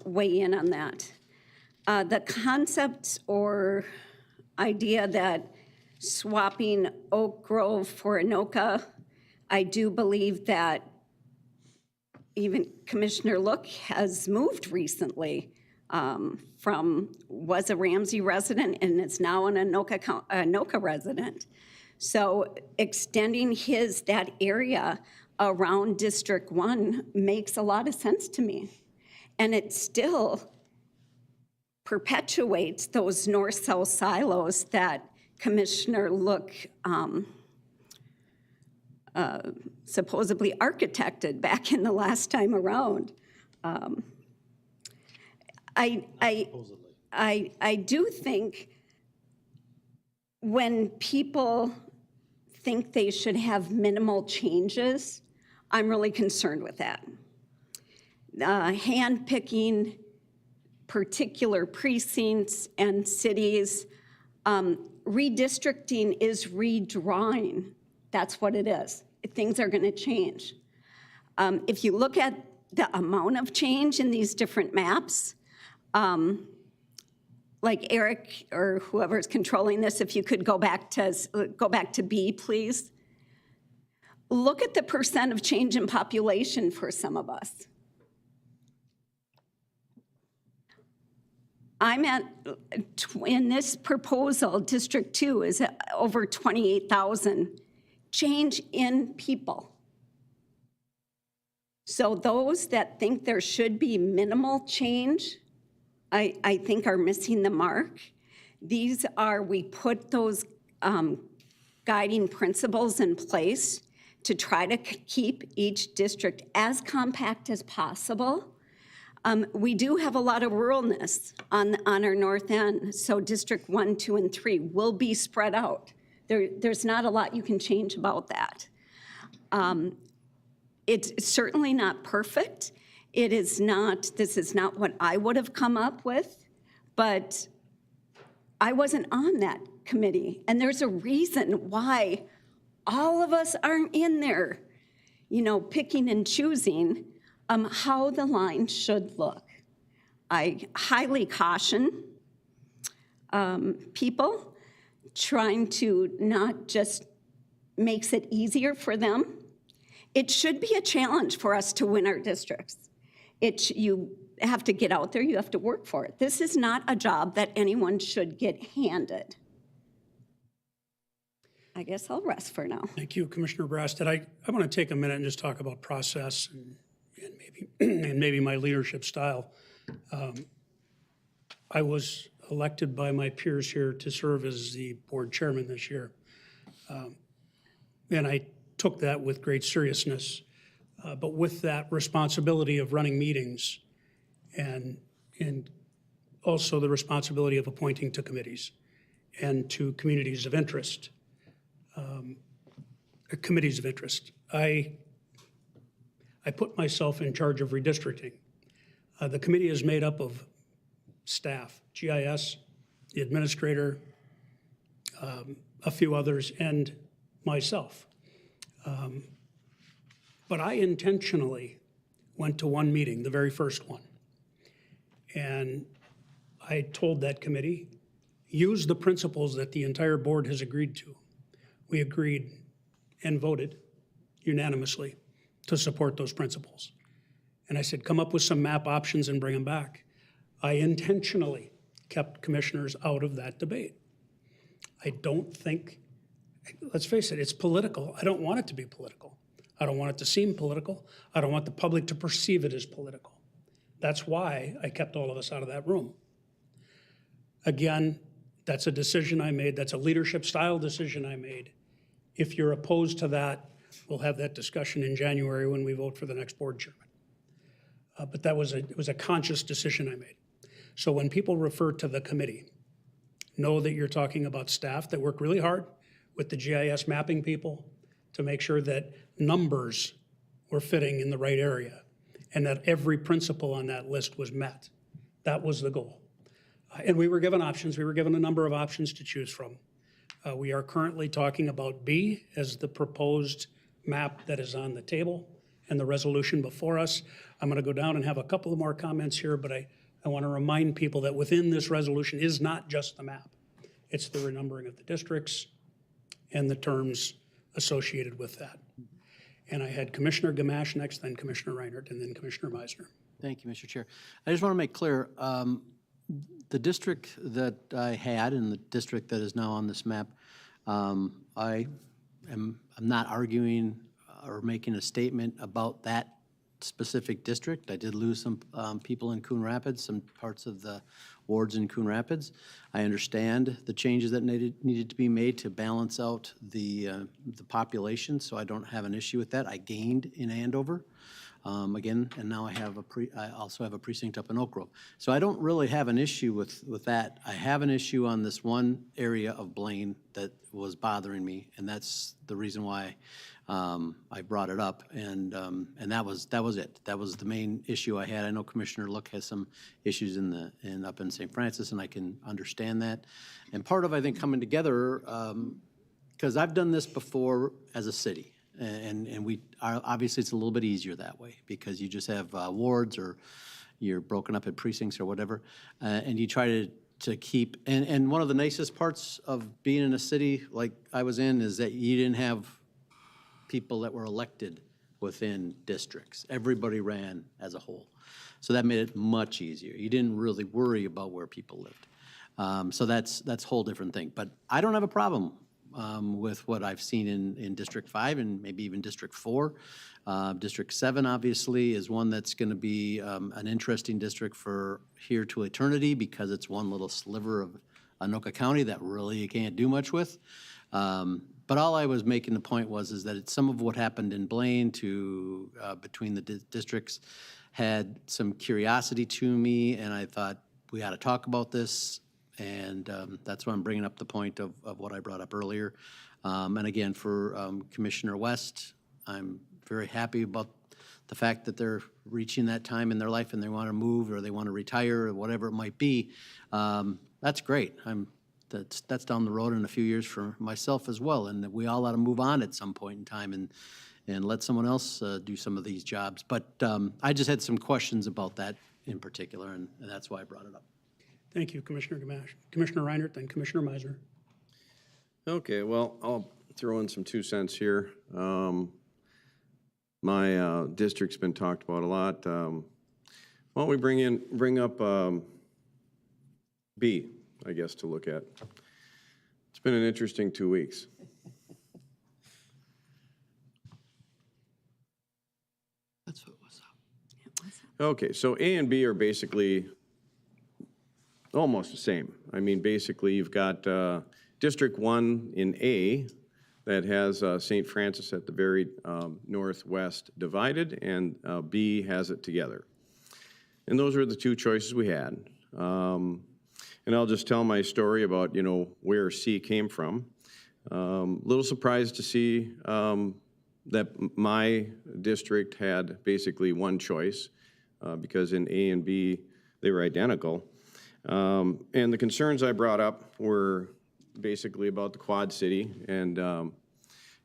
weigh in on that. The concept or idea that swapping Oak Grove for Anoka, I do believe that even Commissioner Look has moved recently was a Ramsey resident and is now an Anoka resident. So extending that area around District 1 makes a lot of sense to me. And it still perpetuates those north-south silos that Commissioner Look supposedly architected back in the last time around. I do think when people think they should have minimal changes, I'm really concerned with that. Hand-picking particular precincts and cities, redistricting is redrawing. That's what it is. Things are going to change. If you look at the amount of change in these different maps, like Eric or whoever's controlling this, if you could go back to B, please. Look at the percent of change in population for some of us. I'm at, in this proposal, District 2 is at over 28,000 change in people. So those that think there should be minimal change, I think are missing the mark. These are, we put those guiding principles in place to try to keep each district as compact as possible. We do have a lot of ruralness on our north end, so District 1, 2, and 3 will be spread out. There's not a lot you can change about that. It's certainly not perfect. This is not what I would have come up with, but I wasn't on that committee, and there's a reason why all of us aren't in there, picking and choosing how the line should look. I highly caution people trying to not just makes it easier for them. It should be a challenge for us to win our districts. You have to get out there, you have to work for it. This is not a job that anyone should get handed. I guess I'll rest for now. Thank you, Commissioner Brasted. I want to take a minute and just talk about process and maybe my leadership style. I was elected by my peers here to serve as the board chairman this year. And I took that with great seriousness, but with that responsibility of running meetings and also the responsibility of appointing to committees and to communities of interest. Committees of interest. I put myself in charge of redistricting. The committee is made up of staff, GIS, the administrator, a few others, and myself. But I intentionally went to one meeting, the very first one, and I told that committee, use the principles that the entire board has agreed to. We agreed and voted unanimously to support those principles. And I said, come up with some map options and bring them back. I intentionally kept commissioners out of that debate. I don't think, let's face it, it's political. I don't want it to be political. I don't want it to seem political. I don't want the public to perceive it as political. That's why I kept all of us out of that room. Again, that's a decision I made. That's a leadership style decision I made. If you're opposed to that, we'll have that discussion in January when we vote for the next board chairman. But it was a conscious decision I made. So when people refer to the committee, know that you're talking about staff that work really hard with the GIS mapping people to make sure that numbers were fitting in the right area and that every principle on that list was met. That was the goal. And we were given options. We were given a number of options to choose from. We are currently talking about B as the proposed map that is on the table and the resolution before us. I'm going to go down and have a couple of more comments here, but I want to remind people that within this resolution is not just the map. It's the renumbering of the districts and the terms associated with that. And I had Commissioner Gamache next, then Commissioner Reinhardt, and then Commissioner Meisner. Thank you, Mr. Chair. I just want to make clear, the district that I had and the district that is now on this map, I'm not arguing or making a statement about that specific district. I did lose some people in Coon Rapids, some parts of the wards in Coon Rapids. I understand the changes that needed to be made to balance out the population, so I don't have an issue with that. I gained in Andover. Again, and now I also have a precinct up in Oak Grove. So I don't really have an issue with that. I have an issue on this one area of Blaine that was bothering me, and that's the reason why I brought it up. And that was it. That was the main issue I had. I know Commissioner Look has some issues up in St. Francis, and I can understand that. And part of, I think, coming together, because I've done this before as a city. And we are, obviously it's a little bit easier that way because you just have wards or you're broken up in precincts or whatever, and you try to keep, and one of the nicest parts of being in a city like I was in is that you didn't have people that were elected within districts. Everybody ran as a whole. So that made it much easier. You didn't really worry about where people lived. So that's a whole different thing. But I don't have a problem with what I've seen in District 5 and maybe even District 4. District 7, obviously, is one that's going to be an interesting district for here to eternity because it's one little sliver of Anoka County that really you can't do much with. But all I was making the point is that some of what happened in Blaine to between the districts had some curiosity to me, and I thought we ought to talk about this, and that's why I'm bringing up the point of what I brought up earlier. And again, for Commissioner West, I'm very happy about the fact that they're reaching that time in their life and they want to move or they want to retire or whatever it might be. That's great. That's down the road in a few years for myself as well, and that we all ought to move on at some point in time and let someone else do some of these jobs. But I just had some questions about that in particular, and that's why I brought it up. Thank you, Commissioner Gamache. Commissioner Reinert, then Commissioner Meisner. Okay, well, I'll throw in some 2 cents here. My district's been talked about a lot. Why don't we bring up B, I guess, to look at. It's been an interesting 2 weeks. That's what was up. Okay, so A and B are basically almost the same. I mean, basically, you've got District 1 in A that has St. Francis at the very northwest divided, and B has it together. And those are the 2 choices we had. And I'll just tell my story about, where C came from. Little surprised to see that my district had basically 1 choice because in A and B, they were identical. And the concerns I brought up were basically about the Quad City. And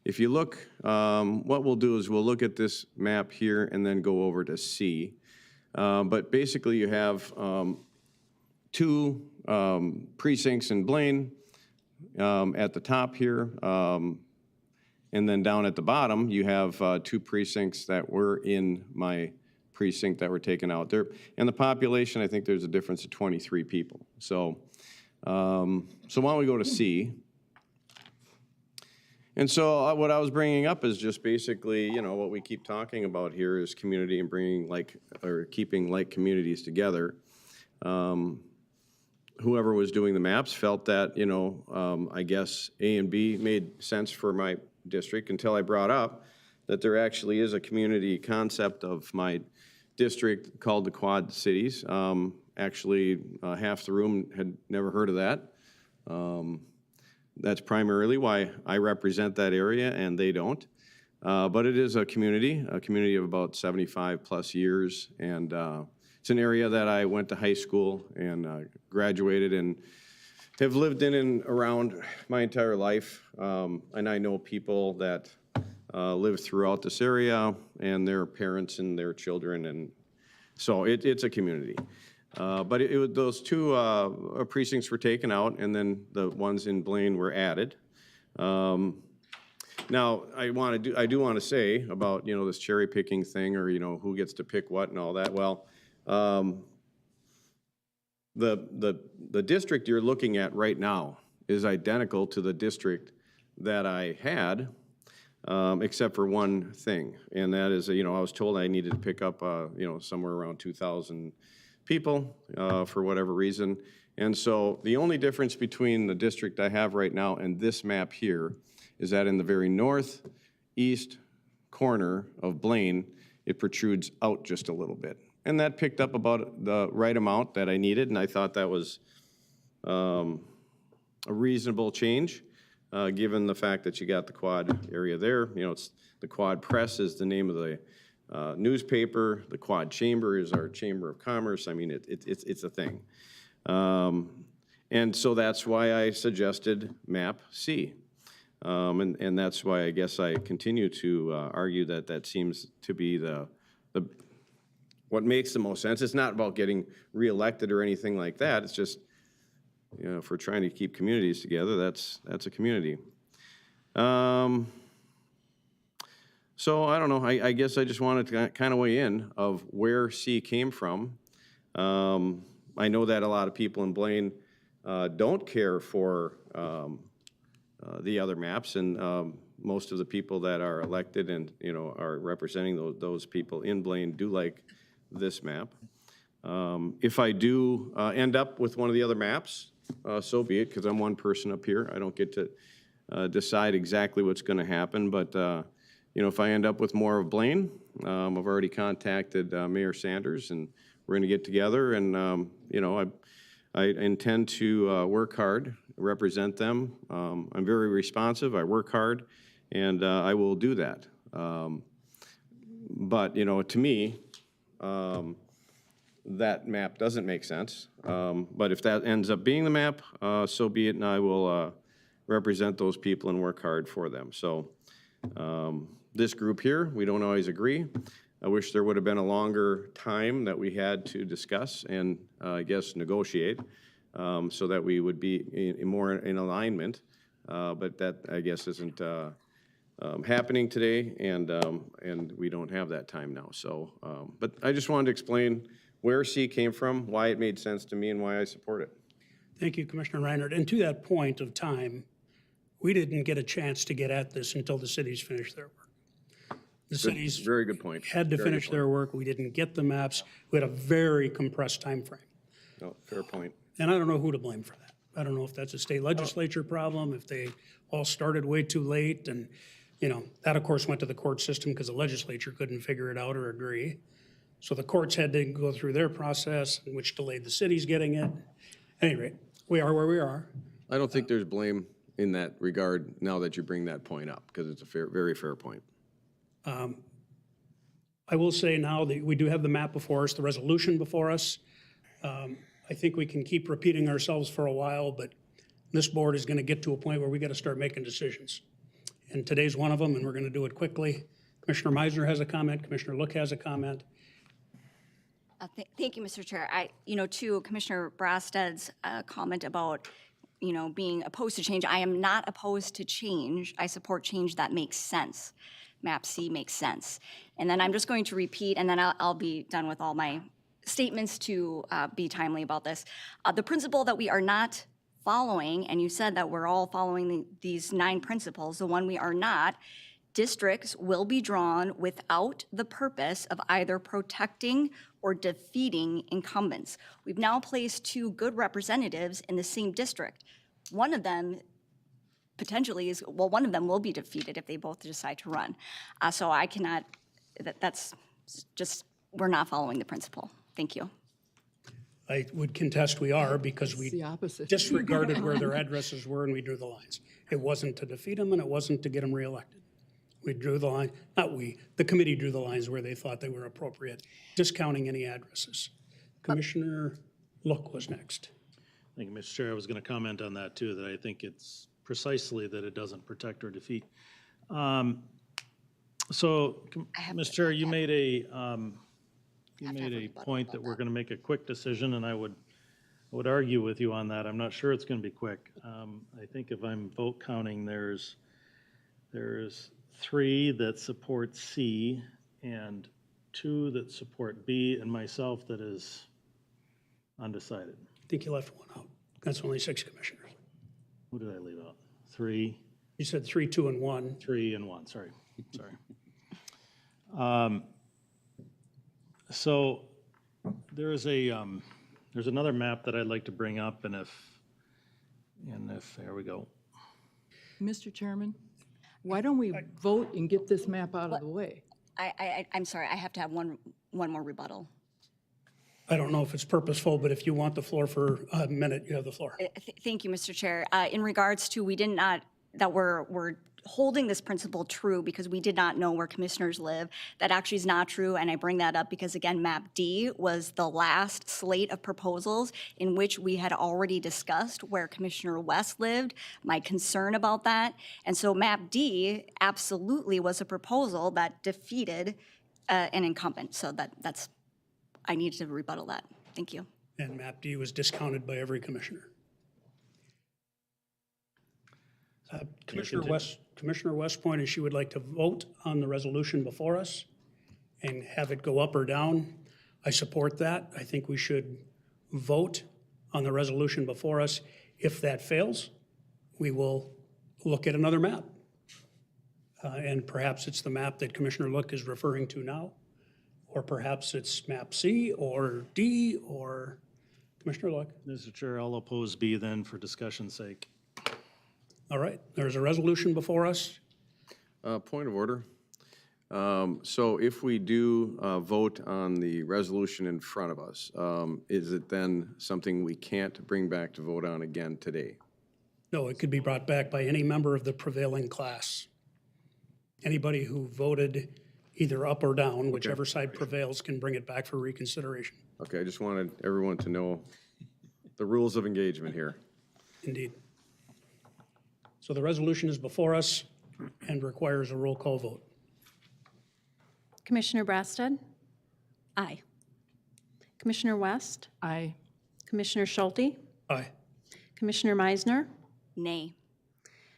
if you look, what we'll do is we'll look at this map here and then go over to C. But basically you have 2 precincts in Blaine at the top here. And then down at the bottom, you have 2 precincts that were in my precinct that were taken out there. And the population, I think there's a difference of 23 people. So, why don't we go to C? And so what I was bringing up is just basically, what we keep talking about here is community and keeping like communities together. Whoever was doing the maps felt that, I guess A and B made sense for my district until I brought up that there actually is a community concept of my district called the Quad Cities. Actually, half the room had never heard of that. That's primarily why I represent that area and they don't. But it is a community of about 75 plus years. And it's an area that I went to high school and graduated and have lived in and around my entire life. And I know people that live throughout this area and their parents and their children. And so it's a community. But those 2 precincts were taken out, and then the ones in Blaine were added. Now, I do want to say about this cherry picking thing, or who gets to pick what and all that. Well, the district you're looking at right now is identical to the district that I had, except for one thing, and that is I was told I needed to pick up somewhere around 2,000 people for whatever reason. And so the only difference between the district I have right now and this map here is that in the very northeast corner of Blaine, it protrudes out just a little bit. And that picked up about the right amount that I needed, and I thought that was a reasonable change, given the fact that you got the quad area there. It's the Quad Press is the name of the newspaper. The Quad Chamber is our Chamber of Commerce. I mean, it's a thing. And so that's why I suggested map C. And that's why I guess I continue to argue that that seems to be the what makes the most sense. It's not about getting reelected or anything like that. It's just, you know, if we're trying to keep communities together, that's a community. So I don't know, I guess I just wanted to kind of weigh in of where C came from. I know that a lot of people in Blaine don't care for the other maps, and most of the people that are elected and, you know, are representing those people in Blaine do like this map. If I do end up with one of the other maps, so be it, because I'm one person up here. I don't get to decide exactly what's going to happen, but you know, if I end up with more of Blaine, I've already contacted Mayor Sanders, and we're going to get together, and you know, I intend to work hard, represent them. I'm very responsive. I work hard, and I will do that. But you know, to me, that map doesn't make sense. But if that ends up being the map, so be it, and I will represent those people and work hard for them. So this group here, we don't always agree. I wish there would have been a longer time that we had to discuss and I guess negotiate so that we would be more in alignment. But that, I guess, isn't happening today, and we don't have that time now. So, but I just wanted to explain where C came from, why it made sense to me, and why I support it. Thank you, Commissioner Reinhardt. And to that point of time, we didn't get a chance to get at this until the cities finished their work. The cities Very good point. had to Very good finish their work. We didn't get the maps. We had a very compressed time frame. No, fair point. And I don't know who to blame for that. I don't know if that's a state legislature problem, if they all started way too late. And, you know, that of course went to the court system because the legislature couldn't figure it out or agree. So the courts had to go through their process, which delayed the cities getting it. At any rate, we are where we are. I don't think there's blame in that regard now that you bring that point up, because it's a very fair point. I will say now that we do have the map before us, the resolution before us. I think we can keep repeating ourselves for a while, but this board is going to get to a point where we got to start making decisions. And today's one of them, and we're going to do it quickly. Commissioner Meisner has a comment. Commissioner Look has a comment. Thank you, Mr. Chair. You know, to Commissioner Brasted's comment about, you know, being opposed to change, I am not opposed to change. I support change that makes sense. Map C makes sense. And then I'm just going to repeat, and then I'll be done with all my statements to be timely about this. The principle that we are not following, and you said that we're all following these 9 principles, the one we are not, districts will be drawn without the purpose of either protecting or defeating incumbents. We've now placed 2 good representatives in the same district. One of them potentially is, well, one of them will be defeated if they both decide to run. So I cannot, that's just, we're not following the principle. Thank you. I would contest we are because It's the we opposite. disregarded where their addresses were and we drew the lines. It wasn't to defeat them and it wasn't to get them reelected. We drew the line, not we, the committee drew the lines where they thought they were appropriate, discounting any addresses. Commissioner Look was next. Thank you, Mr. Chair. I was going to comment on that too, that I think it's precisely that it doesn't protect or defeat. So, Mr. Chair, you made a point that we're going to make a quick decision, and I would argue with you on that. I'm not sure it's going to be quick. I think if I'm vote counting, there's 3 that support C and 2 that support B, and myself that is undecided. I think you left one out. That's only 6 commissioners. Who did I leave out? 3, You said 3, 2, and 1. 3, and 1. Sorry. So there's another map that I'd like to bring up, and if there we go. Mr. Chairman, why don't we vote and get this map out of the way? I'm sorry, I have to have one more rebuttal. I don't know if it's purposeful, but if you want the floor for a minute, you have the floor. Thank you, Mr. Chair. In regards to, we did not, that we're holding this principle true because we did not know where commissioners live. That actually is not true, and I bring that up because, again, map D was the last slate of proposals in which we had already discussed where Commissioner West lived, my concern about that. And so map D absolutely was a proposal that defeated an incumbent. So that's I need to rebuttal that. Thank you. And map D was discounted by every commissioner. Commissioner West pointed she would like to vote on the resolution before us and have it go up or down. I support that. I think we should vote on the resolution before us. If that fails, we will look at another map. And perhaps it's the map that Commissioner Look is referring to now, or perhaps it's map C or D or Commissioner Look. Mr. Chair, I'll oppose B then for discussion's sake. All right, there's a resolution before us. Point of order. So if we do vote on the resolution in front of us, is it then something we can't bring back to vote on again today? No, it could be brought back by any member of the prevailing class. Anybody who voted either up or down, whichever side prevails, can bring it back for reconsideration. Okay, I just wanted everyone to know the rules of engagement here. Indeed. So the resolution is before us and requires a roll call vote. Commissioner Brasted, Aye. Commissioner West, Aye. Commissioner Schulte, Aye. Commissioner Meisner, Nay.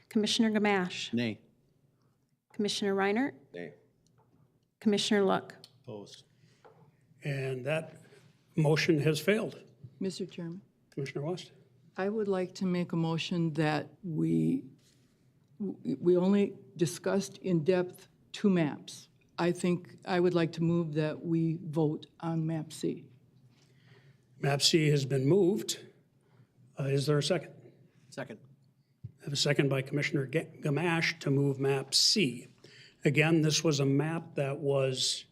Commissioner Gamache, Nay. Commissioner Reinert, Nay. Commissioner Look. Opposed. And that motion has failed. Mr. Chairman, Commissioner West? I would like to make a motion that we only discussed in depth 2 maps. I think I would like to move that we vote on map C. Map C has been moved. Is there a second? Second. I have a second by Commissioner Gamache to move map C. Again, this was a map that was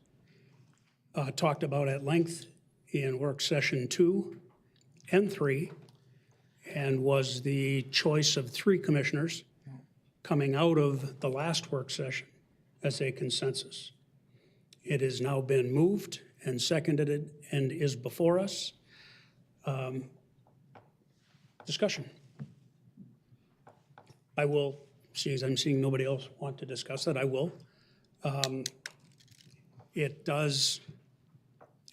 talked about at length in work session 2 and 3, and was the choice of 3 commissioners coming out of the last work session as a consensus. It has now been moved and seconded and is before us. Discussion. I will, as I'm seeing nobody else want to discuss it, I will. It does,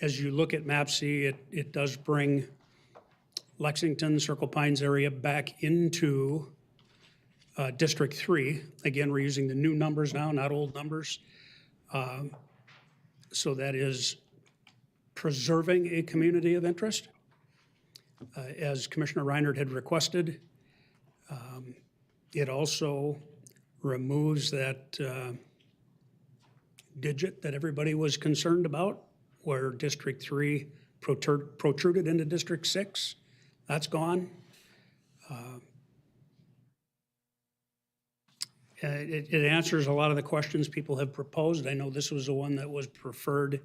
as you look at map C, it does bring Lexington, Circle Pines area back into District 3. Again, we're using the new numbers now, not old numbers. So that is preserving a community of interest. As Commissioner Reinert had requested, it also removes that digit that everybody was concerned about, where District 3 protruded into District 6. That's gone. It answers a lot of the questions people have proposed. I know this was the one that was preferred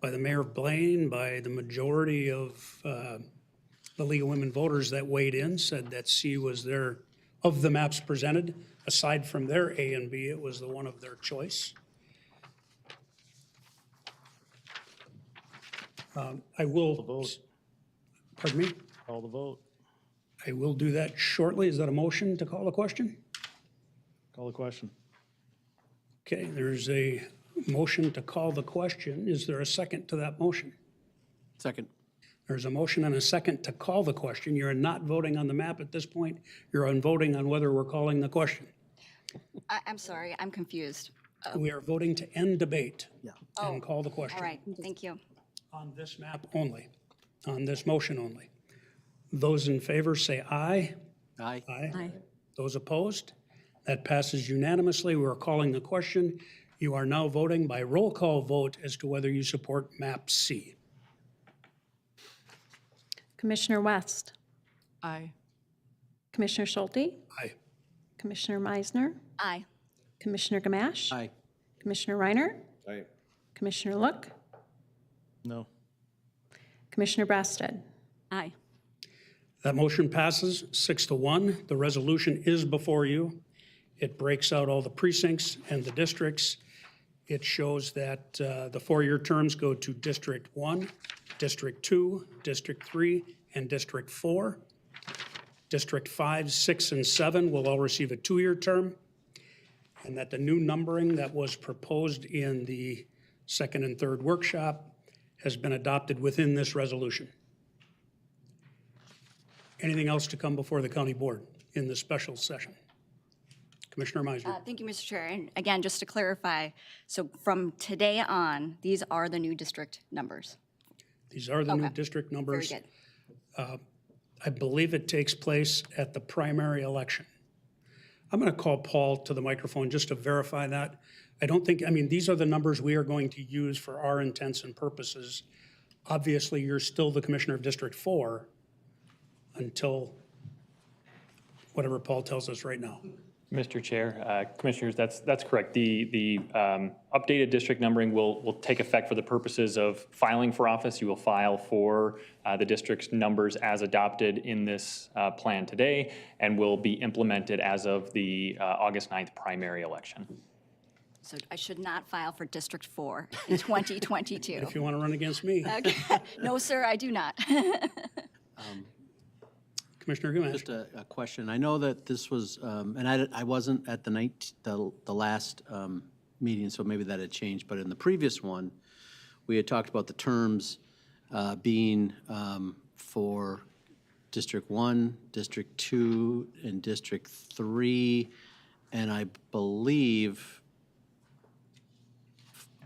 by the mayor of Blaine, by the majority of the League of Women Voters that weighed in, said that C was their, of the maps presented, aside from their A and B, it was the one of their choice. I will, vote. pardon me? Call the vote. I will do that shortly. Is that a motion to call the question? Call the question. Okay, there's a motion to call the question. Is there a second to that motion? Second. There's a motion and a second to call the question. You're not voting on the map at this point. You're on voting on whether we're calling the question. I'm sorry, I'm confused. We are voting to end debate Yeah. and call the question. All right, thank you. On this map only, on this motion only. Those in favor say aye. Aye. Aye. Those opposed? That passes unanimously. We're calling the question. You are now voting by roll call vote as to whether you support map C. Commissioner West, Aye. Commissioner Schulte, Aye. Commissioner Meisner, Aye. Commissioner Gamache, Aye. Commissioner Reiner, Aye. Commissioner Look, No. Commissioner Brasted. Aye. That motion passes 6-1. The resolution is before you. It breaks out all the precincts and the districts. It shows that the 4-year terms go to District 1, District 2, District 3, and District 4. District 5, 6, and 7 will all receive a 2-year term, and that the new numbering that was proposed in the second and third workshop has been adopted within this resolution. Anything else to come before the county board in this special session? Commissioner Meisner. Thank you, Mr. Chair. And again, just to clarify, so from today on, these are the new district numbers. These are the new Okay. district Very numbers. good. I believe it takes place at the primary election. I'm going to call Paul to the microphone just to verify that. I don't think, I mean, these are the numbers we are going to use for our intents and purposes. Obviously, you're still the Commissioner of District 4 until whatever Paul tells us right now. Mr. Chair, Commissioners, that's correct. The updated district numbering will take effect for the purposes of filing for office. You will file for the district's numbers as adopted in this plan today and will be implemented as of the August 9th primary election. So I should not file for District 4 in 2022. If you want to run against me, No, sir, I do not. Commissioner Gamache. Just a question. I know that this was, and I wasn't at the last meeting, so maybe that had changed, but in the previous one, we had talked about the terms being for District 1, District 2, and District 3, and I believe,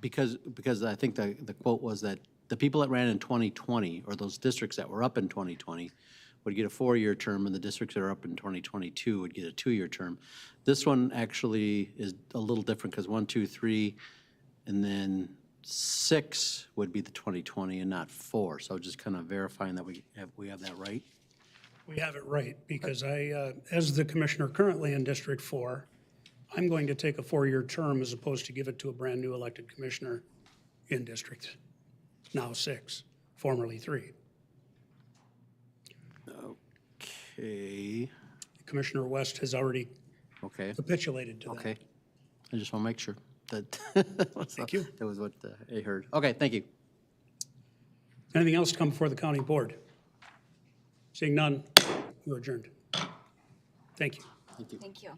because I think the quote was that the people that ran in 2020, or those districts that were up in 2020, would get a 4-year term, and the districts that are up in 2022 would get a 2-year term. This one actually is a little different because 1, 2, 3, and then 6 would be the 2020 and not 4. So just kind of verifying that we have that right. We have it right, because I, as the commissioner currently in District 4, I'm going to take a 4-year term as opposed to give it to a brand-new elected commissioner in District now 6, formerly 3. Okay. Commissioner West has already Okay. capitulated to that. Okay. I just want to make sure that Thank you. that was what I heard. Okay, thank you. Anything else to come before the county board? Seeing none, you're adjourned. Thank you. Thank you.